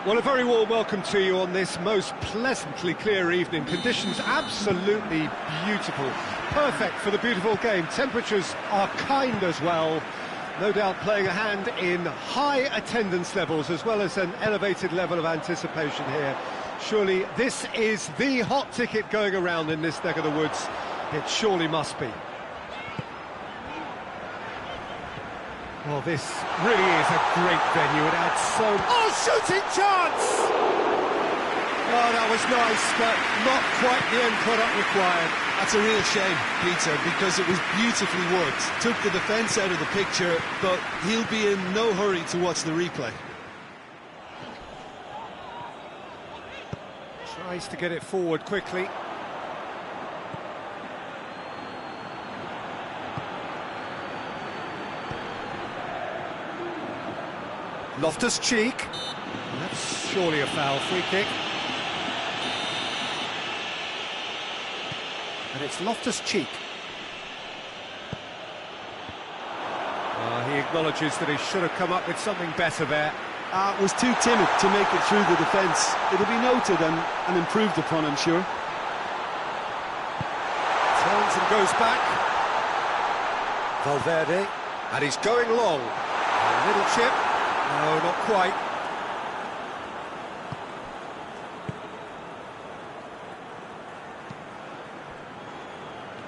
Well, a very warm welcome to you on this most pleasantly clear evening. Conditions absolutely beautiful. Perfect for the beautiful game. Temperatures are kind as well. No doubt playing a hand in high attendance levels as well as an elevated level of anticipation here. Surely this is the hot ticket going around in this neck of the woods. It surely must be. Well, this really is a great venue. It adds so... Oh, shooting chance! Oh, that was nice, but not quite the end product required. That's a real shame, Peter, because it was beautifully worked. Took the defence out of the picture, but he'll be in no hurry to watch the replay. Tries to get it forward quickly. Loftus-Cheek. That's surely a foul. Free kick. And it's Loftus-Cheek. He acknowledges that he should have come up with something better there. Was too timid to make it through the defence. It'll be noted and improved upon, I'm sure. Turns and goes back. Valverde. And he's going long. A little chip. No, not quite.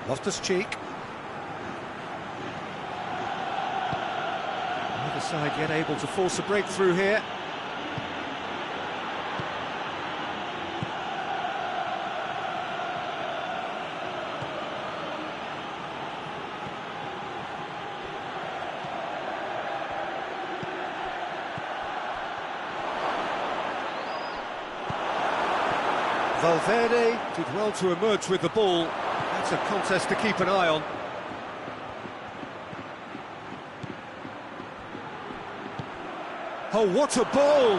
Loftus-Cheek. Neither side yet able to force a breakthrough here. Valverde did well to emerge with the ball. That's a contest to keep an eye on. Oh, what a ball!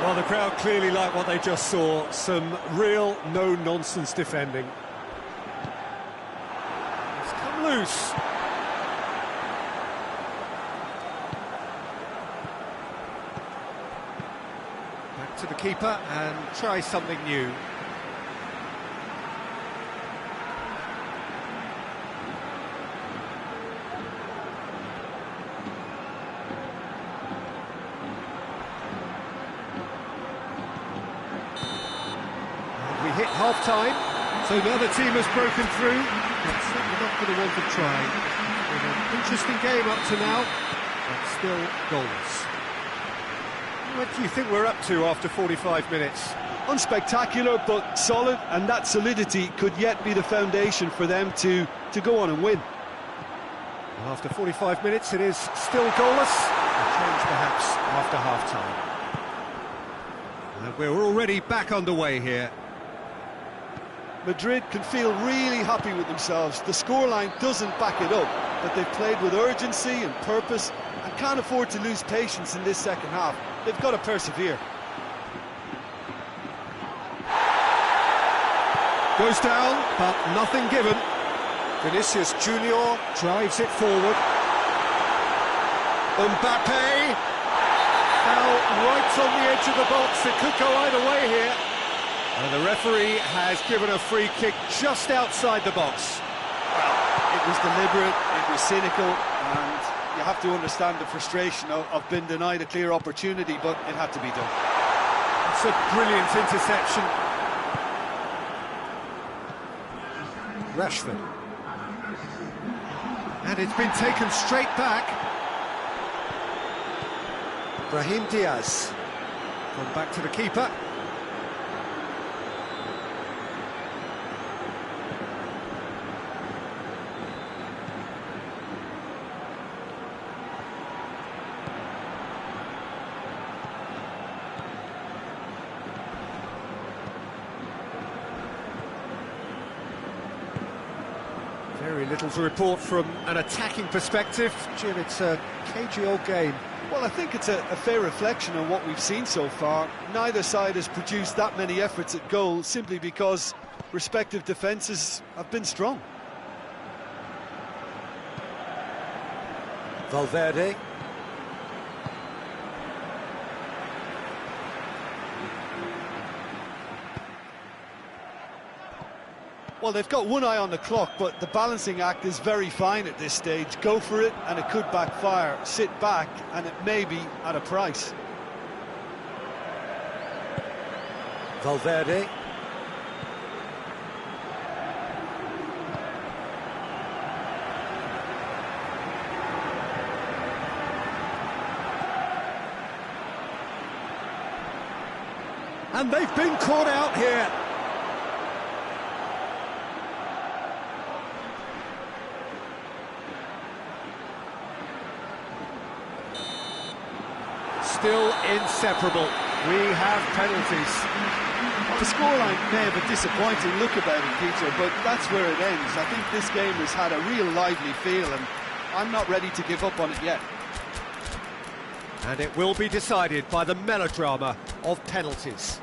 Well, the crowd clearly like what they just saw. Some real no-nonsense defending. It's come loose. Back to the keeper and try something new. We hit half-time, so the other team has broken through, but certainly not for the want of trying. An interesting game up to now, but still goals. What do you think we're up to after 45 minutes? Unspectacular, but solid, and that solidity could yet be the foundation for them to go on and win. Well, after 45 minutes, it is still goalless. A change perhaps after half-time. And we're already back underway here. Madrid can feel really happy with themselves. The scoreline doesn't back it up, but they've played with urgency and purpose and can't afford to lose patience in this second half. They've got to persevere. Goes down, but nothing given. Vinicius Junior drives it forward. Mbappe fell right on the edge of the box. It could go either way here. And the referee has given a free kick just outside the box. Well, it was deliberate, it was cynical, and you have to understand the frustration of being denied a clear opportunity, but it had to be done. It's a brilliant interception. Rashford. And it's been taken straight back. Brahim Diaz. Gone back to the keeper. Very little to report from an attacking perspective. Jim, it's a cagey old game. Well, I think it's a fair reflection on what we've seen so far. Neither side has produced that many efforts at goal simply because respective defences have been strong. Valverde. Well, they've got one eye on the clock, but the balancing act is very fine at this stage. Go for it, and it could backfire. Sit back, and it may be at a price. Valverde. And they've been caught out here. Still inseparable. We have penalties. Well, the scoreline may have a disappointing look about it, Peter, but that's where it ends. I think this game has had a real lively feel, and I'm not ready to give up on it yet. And it will be decided by the melodrama of penalties.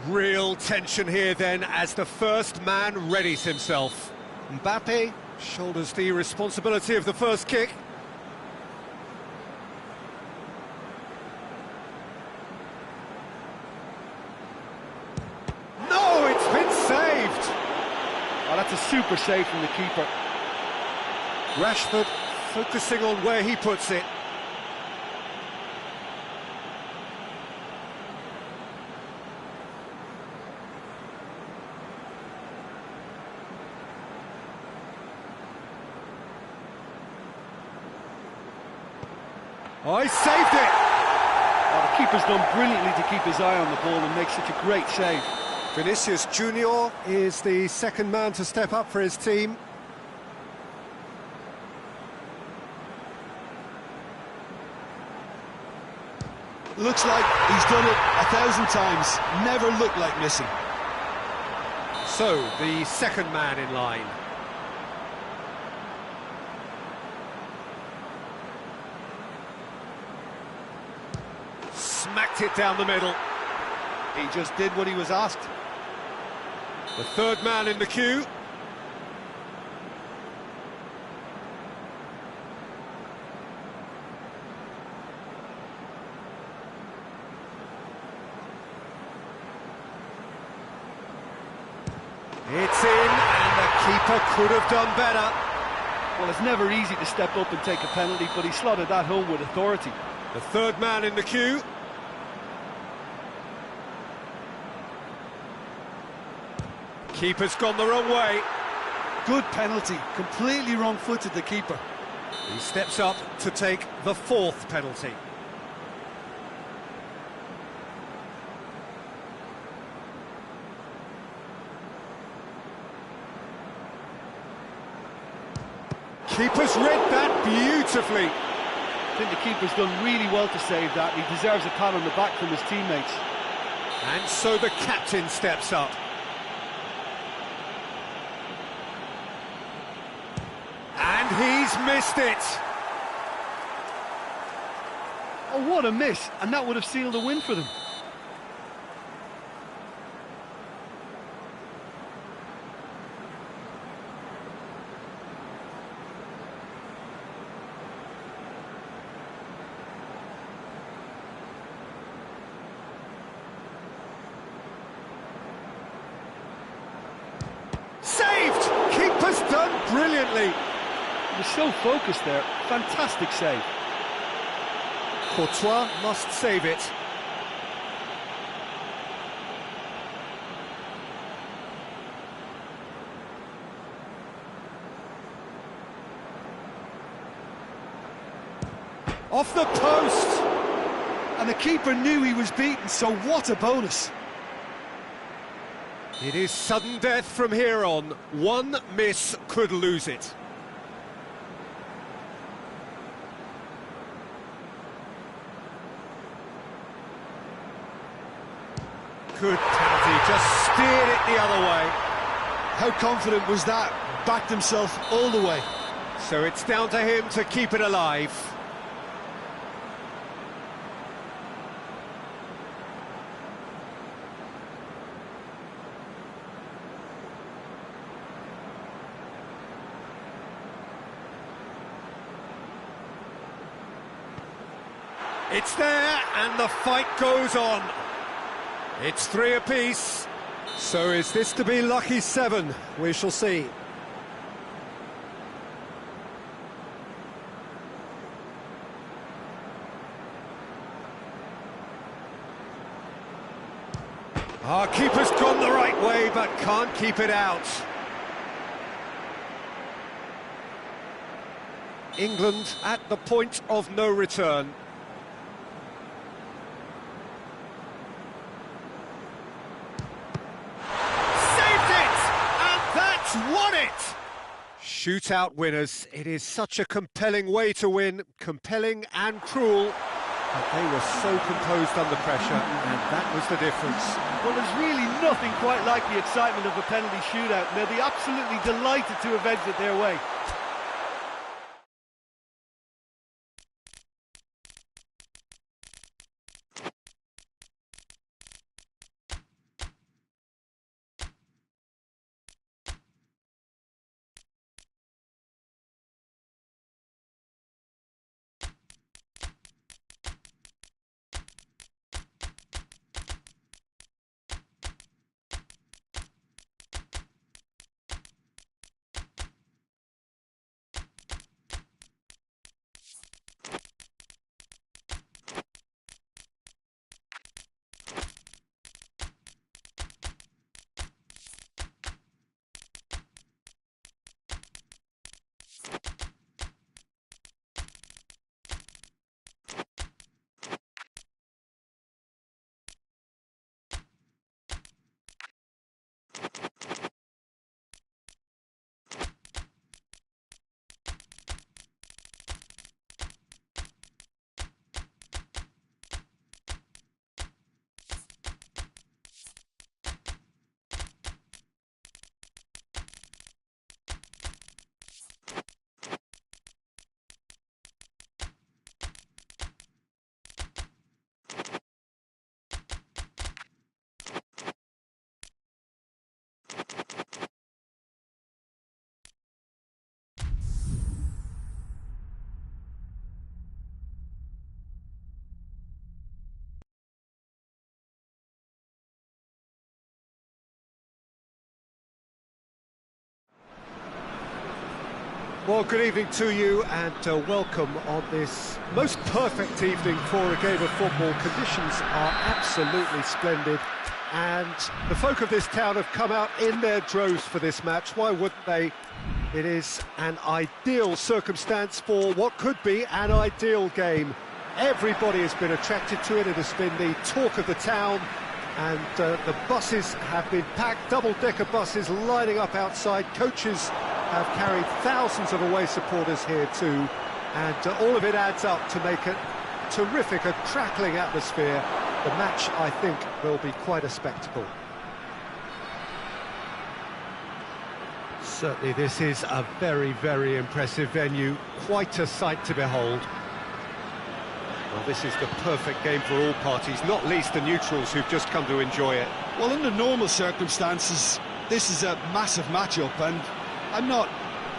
Real tension here then as the first man readies himself. Mbappe shoulders the responsibility of the first kick. No, it's been saved! Oh, that's a super save from the keeper. Rashford focusing on where he puts it. Oh, he saved it! Oh, the keeper's done brilliantly to keep his eye on the ball and make such a great save. Vinicius Junior is the second man to step up for his team. Looks like he's done it 1,000 times. Never looked like missing. So, the second man in line. Smacked it down the middle. He just did what he was asked. The third man in the queue. It's in, and the keeper could have done better. Well, it's never easy to step up and take a penalty, but he slotted that home with authority. The third man in the queue. Keeper's gone the wrong way. Good penalty, completely wrong-footed, the keeper. He steps up to take the fourth penalty. Keeper's read that beautifully. I think the keeper's done really well to save that. He deserves a pat on the back from his teammates. And so the captain steps up. And he's missed it. Oh, what a miss. And that would have sealed the win for them. Saved! Keeper's done brilliantly. He was so focused there. Fantastic save. Courtois must save it. Off the post! And the keeper knew he was beaten, so what a bonus. It is sudden death from here on. One miss could lose it. Good penalty, just steered it the other way. How confident was that? Backed himself all the way. So it's down to him to keep it alive. It's there, and the fight goes on. It's 3 apiece. So is this to be lucky 7? We shall see. Our keeper's gone the right way, but can't keep it out. England at the point of no return. Saved it! And that's won it! Shootout winners. It is such a compelling way to win, compelling and cruel. But they were so composed under pressure, and that was the difference. Well, there's really nothing quite like the excitement of a penalty shootout, and they'll be absolutely delighted to have edged it their way. Well, good evening to you, and welcome on this most perfect evening for a game of football. Conditions are absolutely splendid, and the folk of this town have come out in their droves for this match. Why wouldn't they? It is an ideal circumstance for what could be an ideal game. Everybody has been attracted to it. It has been the talk of the town, and the buses have been packed, double-decker buses lining up outside. Coaches have carried thousands of away supporters here too, and all of it adds up to make a terrific, a crackling atmosphere. The match, I think, will be quite a spectacle. Certainly this is a very, very impressive venue, quite a sight to behold. Well, this is the perfect game for all parties, not least the neutrals who've just come to enjoy it. Well, under normal circumstances, this is a massive matchup, and I'm not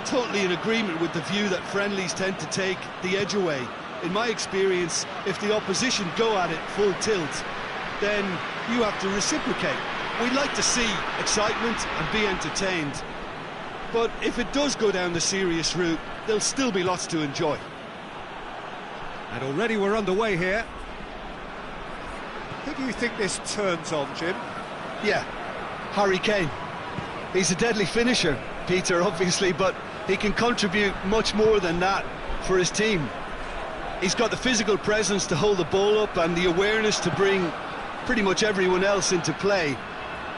totally in agreement with the view that friendlies tend to take the edge away. In my experience, if the opposition go at it full tilt, then you have to reciprocate. We'd like to see excitement and be entertained, but if it does go down the serious route, there'll still be lots to enjoy. And already we're underway here. Who do you think this turns on, Jim? Yeah, Harry Kane. He's a deadly finisher, Peter, obviously, but he can contribute much more than that for his team. He's got the physical presence to hold the ball up and the awareness to bring pretty much everyone else into play.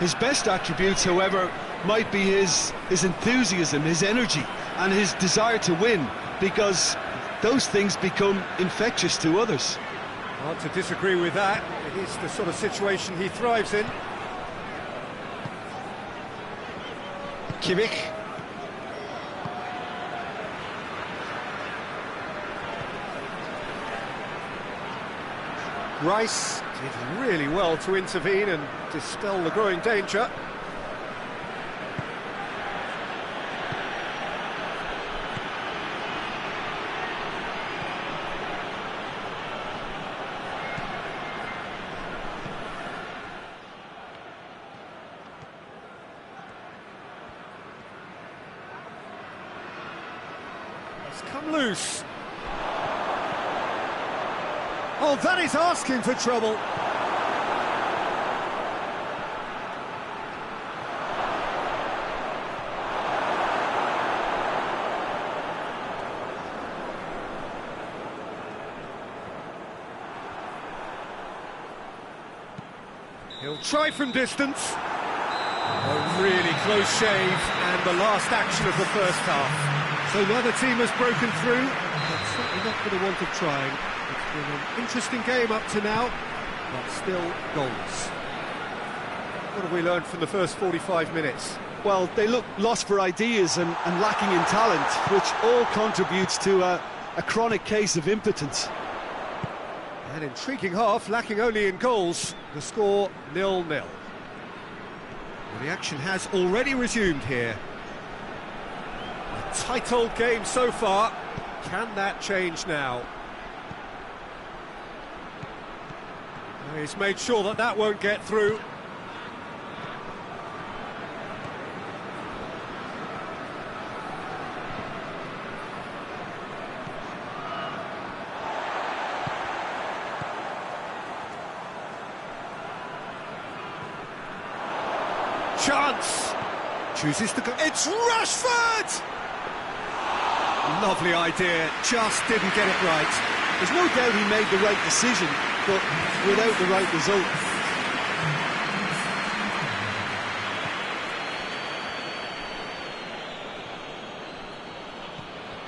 His best attributes, however, might be his enthusiasm, his energy, and his desire to win, because those things become infectious to others. Hard to disagree with that. It is the sort of situation he thrives in. Kimmich. Rice did really well to intervene and dispel the growing danger. come loose. Oh, that is asking for trouble. He'll try from distance. A really close shave, and the last action of the first half. So neither team has broken through, but certainly not for the want of trying. It's been an interesting game up to now, but still goals. What have we learned from the first 45 minutes? Well, they look lost for ideas and lacking in talent, which all contributes to a chronic case of impotence. An intriguing half, lacking only in goals. The score 0-0. Well, the action has already resumed here. A tight old game so far. Can that change now? He's made sure that that won't get through. Chance! Chooses to go... It's Rashford! Lovely idea, just didn't get it right. There's no doubt he made the right decision, but without the right result.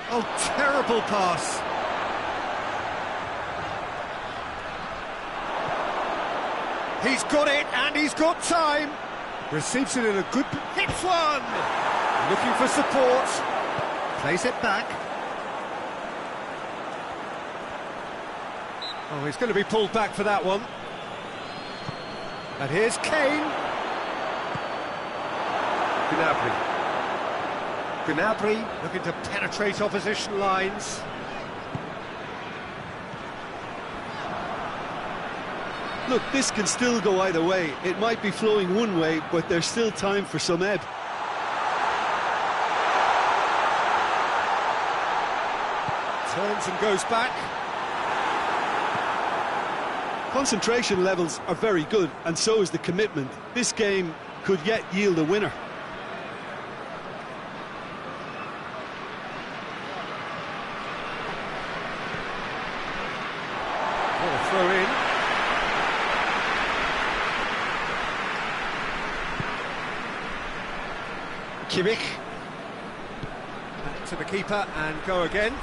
Oh, terrible pass. He's got it, and he's got time. Receives it in a good... Hits one! Looking for support. Plays it back. Oh, he's going to be pulled back for that one. And here's Kane. Gnabry looking to penetrate opposition lines. Look, this can still go either way. It might be flowing one way, but there's still time for some ebb. Turns and goes back. Concentration levels are very good, and so is the commitment. This game could yet yield a winner. Oh, throw in. Kimmich. Back to the keeper and go again.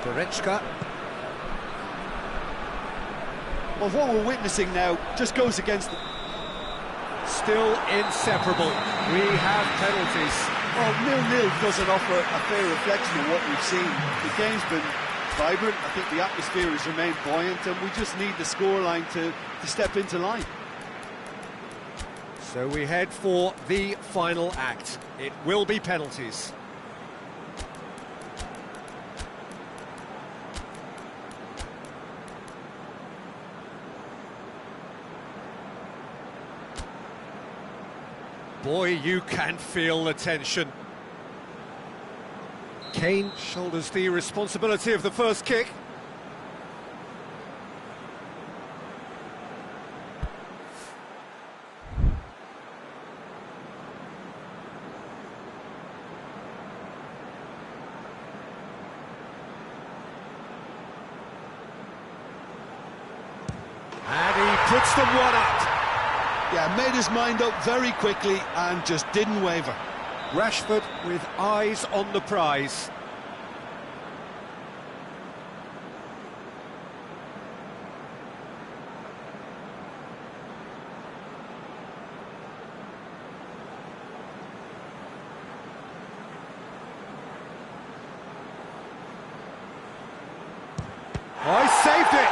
Goretzka. Well, what we're witnessing now just goes against the... Still inseparable. We have penalties. Well, 0-0 doesn't offer a fair reflection of what we've seen. The game's been vibrant. I think the atmosphere has remained buoyant, and we just need the scoreline to step into line. So we head for the final act. It will be penalties. Boy, you can feel the tension. Kane shoulders the responsibility of the first kick. And he puts them one up. Yeah, made his mind up very quickly and just didn't waver. Rashford with eyes on the prize. Oh, he saved it!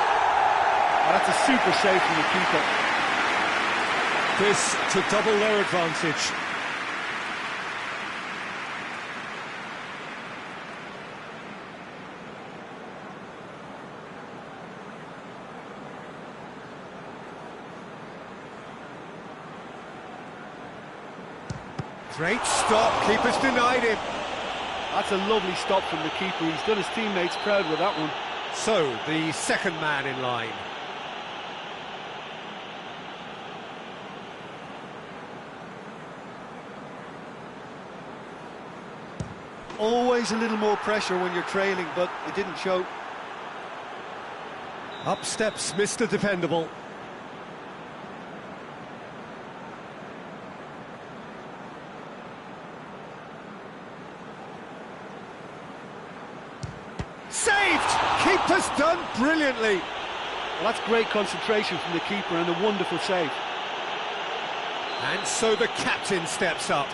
Oh, that's a super save from the keeper. This to double their advantage. Great stop, keeper's denied him. That's a lovely stop from the keeper. He's done his teammates proud with that one. So, the second man in line. Always a little more pressure when you're trailing, but it didn't show. Up steps Mr. Dependable. Saved! Keeper's done brilliantly. Well, that's great concentration from the keeper and a wonderful save. And so the captain steps up.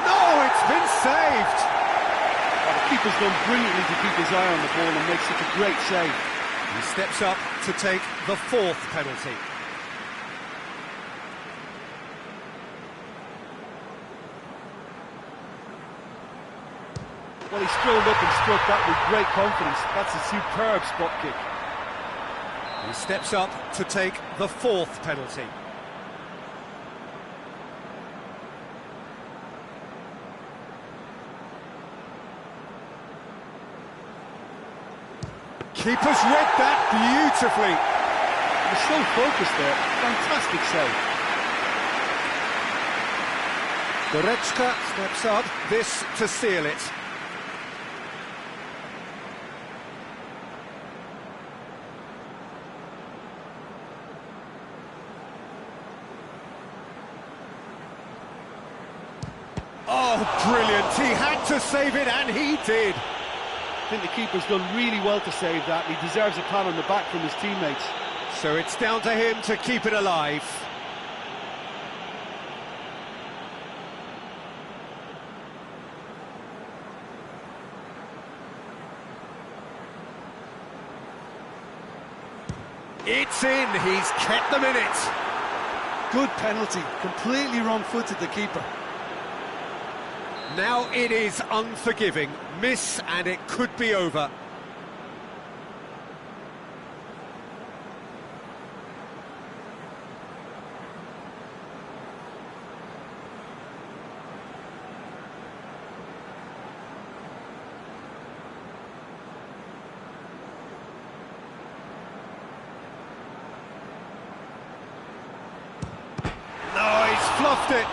No, it's been saved. The keeper's done brilliantly to keep his eye on the ball and make such a great save. He steps up to take the fourth penalty. Well, he strolled up and struck that with great confidence. That's a superb spot kick. He steps up to take the fourth penalty. Keeper's read that beautifully. He's so focused there. Fantastic save. Goretzka steps up, this to seal it. Oh, brilliant. He had to save it, and he did. I think the keeper's done really well to save that. He deserves a pat on the back from his teammates. So it's down to him to keep it alive. It's in, he's kept them in it. Good penalty, completely wrong-footed the keeper. Now it is unforgiving. Miss and it could be over. No, he's fluffed it.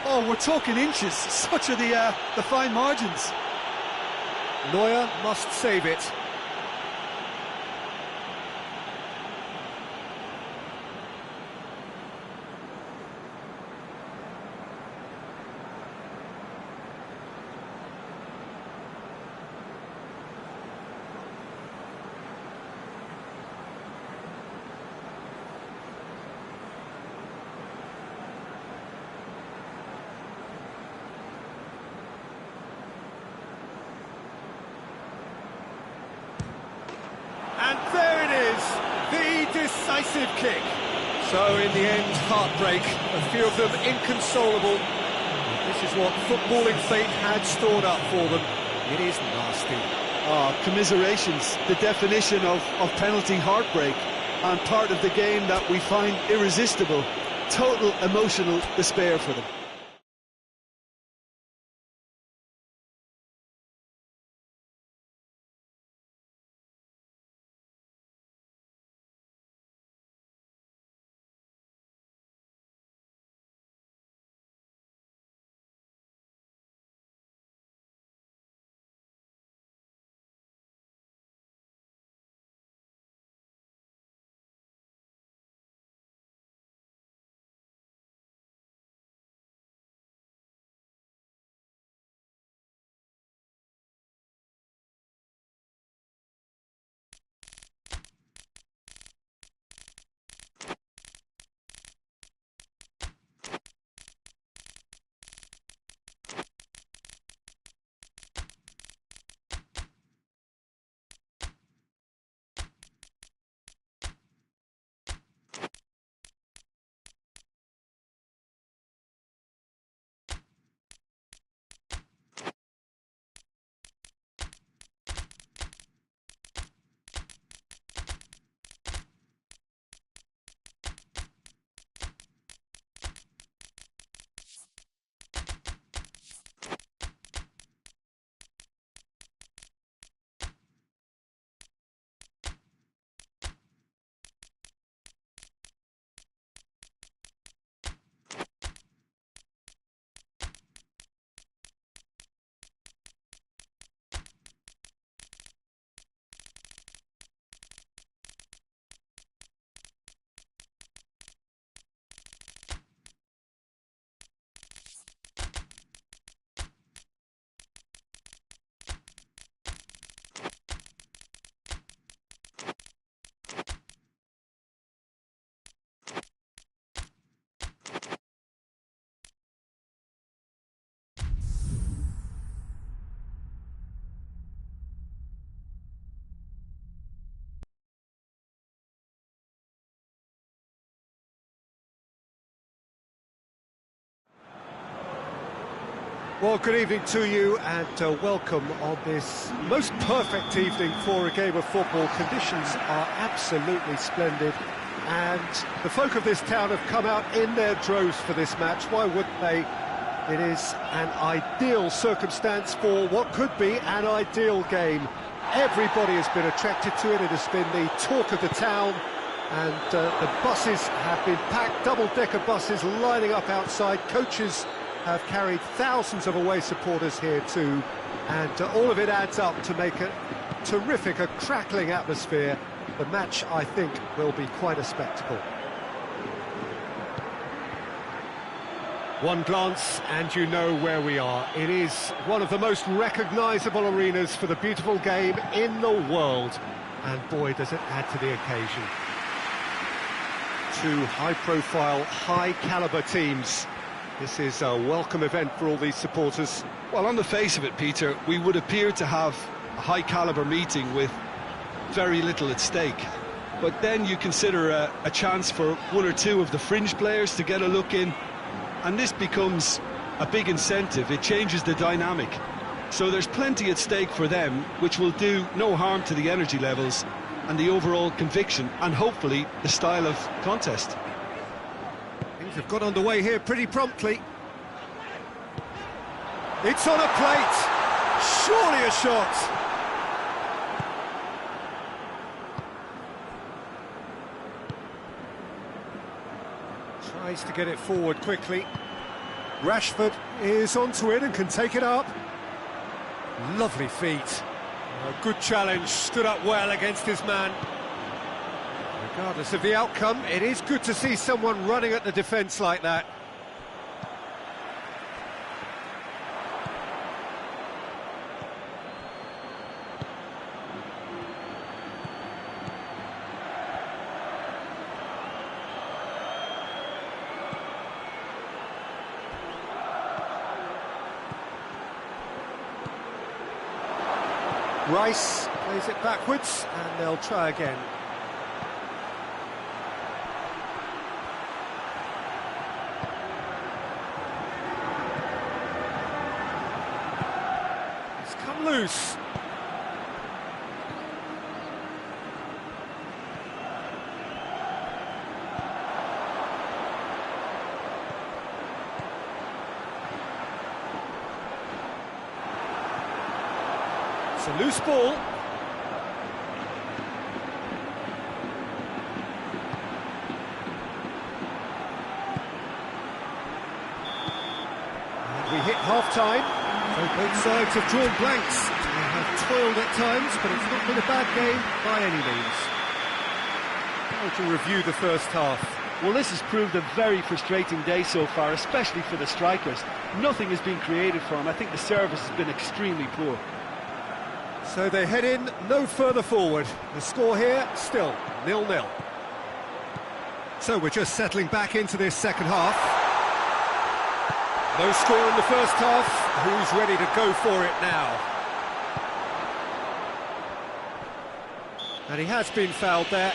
Oh, we're talking inches. Such are the fine margins. Neuer must save it. And there it is, the decisive kick. So in the end, heartbreak, a few of them inconsolable. This is what footballing fate had stored up for them. It is nasty. Oh, commiserations, the definition of penalty heartbreak, and part of the game that we find irresistible. Total emotional despair for them. Well, good evening to you and welcome on this most perfect evening for a game of football. Conditions are absolutely splendid and the folk of this town have come out in their droves for this match. Why wouldn't they? It is an ideal circumstance for what could be an ideal game. Everybody has been attracted to it. It has been the talk of the town and the buses have been packed, double-decker buses lining up outside. Coaches have carried thousands of away supporters here too, and all of it adds up to make a terrific, a crackling atmosphere. The match, I think, will be quite a spectacle. One glance and you know where we are. It is one of the most recognisable arenas for the beautiful game in the world, and boy does it add to the occasion. Two high-profile, high-calibre teams. This is a welcome event for all these supporters. Well, on the face of it, Peter, we would appear to have a high-calibre meeting with very little at stake. But then you consider a chance for one or two of the fringe players to get a look in, and this becomes a big incentive. It changes the dynamic. So there's plenty at stake for them, which will do no harm to the energy levels and the overall conviction, and hopefully the style of contest. Things have got underway here pretty promptly. It's on a plate. Surely a shot. Tries to get it forward quickly. Rashford is onto it and can take it up. Lovely feet. A good challenge, stood up well against his man. Regardless of the outcome, it is good to see someone running at the defence like that. Rice plays it backwards and they'll try again. It's come loose. It's a loose ball. And we hit half-time. So both sides have drawn blanks. They have toiled at times, but it's not been a bad game by any means. How to review the first half? Well, this has proved a very frustrating day so far, especially for the strikers. Nothing has been created for them. I think the service has been extremely poor. So they head in no further forward. The score here, still 0-0. So we're just settling back into this second half. No score in the first half. Who's ready to go for it now? And he has been fouled there.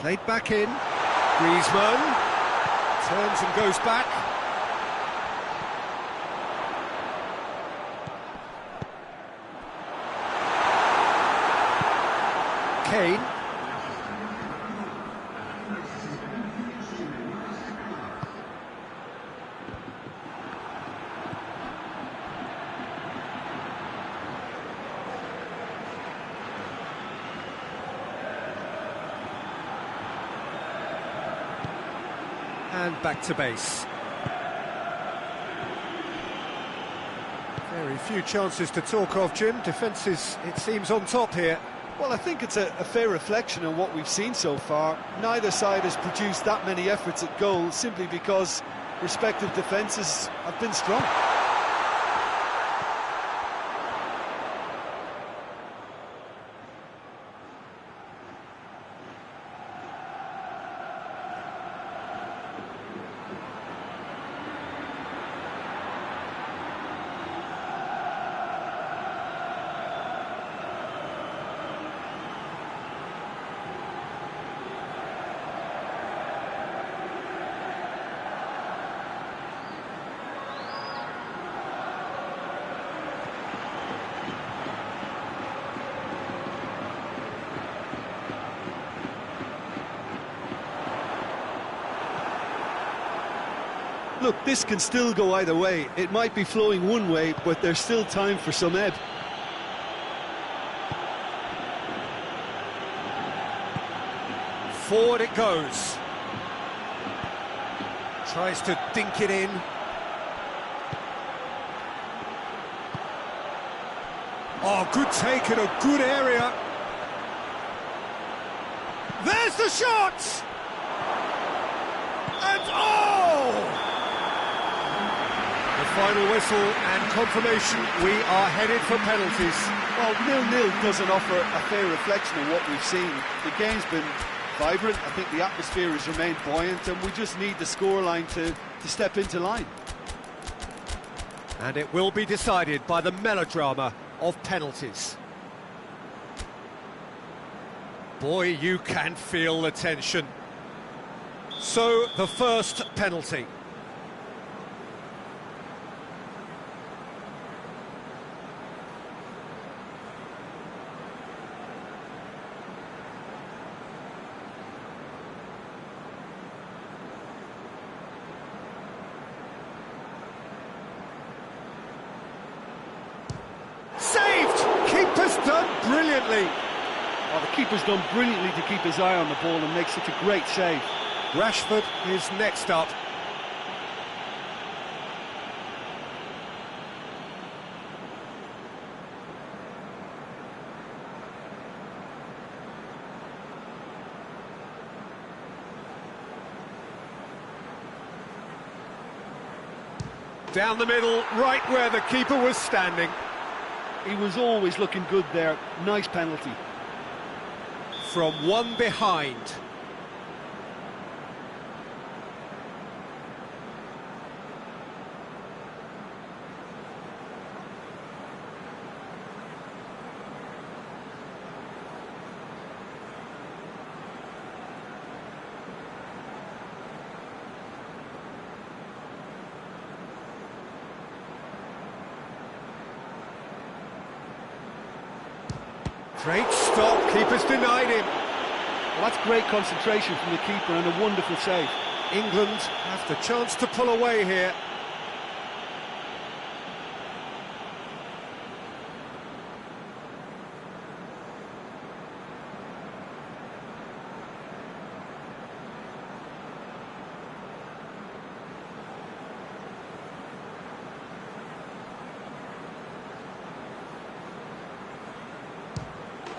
Played back in. Griezmann turns and goes back. Kane. And back to base. Very few chances to talk of, Jim. Defence is, it seems, on top here. Well, I think it's a fair reflection on what we've seen so far. Neither side has produced that many efforts at goal simply because respective defences have been strong. Look, this can still go either way. It might be flowing one way, but there's still time for some ebb. Forward it goes. Tries to dink it in. Oh, good take in a good area. There's the shot! And oh! The final whistle and confirmation, we are headed for penalties. Well, 0-0 doesn't offer a fair reflection of what we've seen. The game's been vibrant. I think the atmosphere has remained buoyant, and we just need the scoreline to step into line. And it will be decided by the melodrama of penalties. Boy, you can feel the tension. So, the first penalty. Saved! Keeper's done brilliantly. Oh, the keeper's done brilliantly to keep his eye on the ball and make such a great save. Rashford is next up. Down the middle, right where the keeper was standing. He was always looking good there. Nice penalty. From one behind. Great stop, keeper's denied him. Well, that's great concentration from the keeper and a wonderful save. England have the chance to pull away here.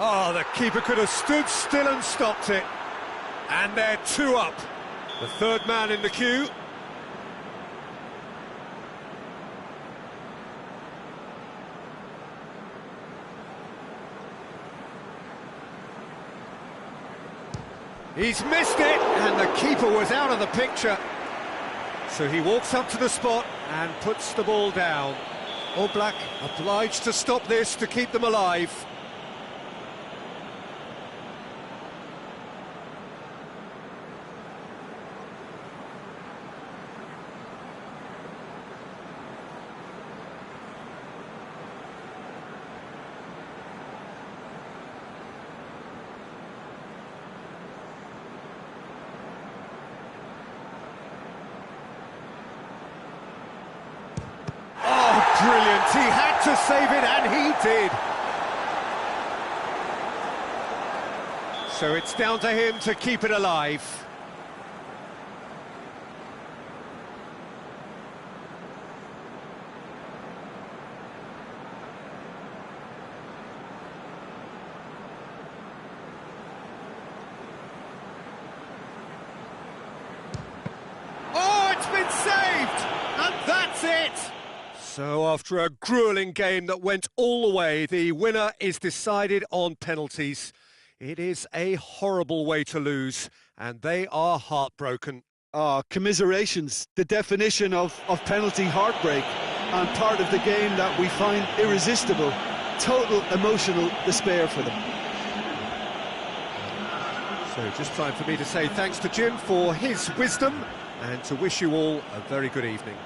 Oh, the keeper could have stood still and stopped it. And they're 2 up. The third man in the queue. He's missed it, and the keeper was out of the picture. So he walks up to the spot and puts the ball down. All Black obliged to stop this to keep them alive. Brilliant, he had to save it, and he did. So it's down to him to keep it alive. Oh, it's been saved, and that's it. So after a gruelling game that went all the way, the winner is decided on penalties. It is a horrible way to lose, and they are heartbroken. Commiserations, the definition of penalty heartbreak, and part of the game that we find irresistible. Total emotional despair for them. So just time for me to say thanks to Jim for his wisdom, and to wish you all a very good evening.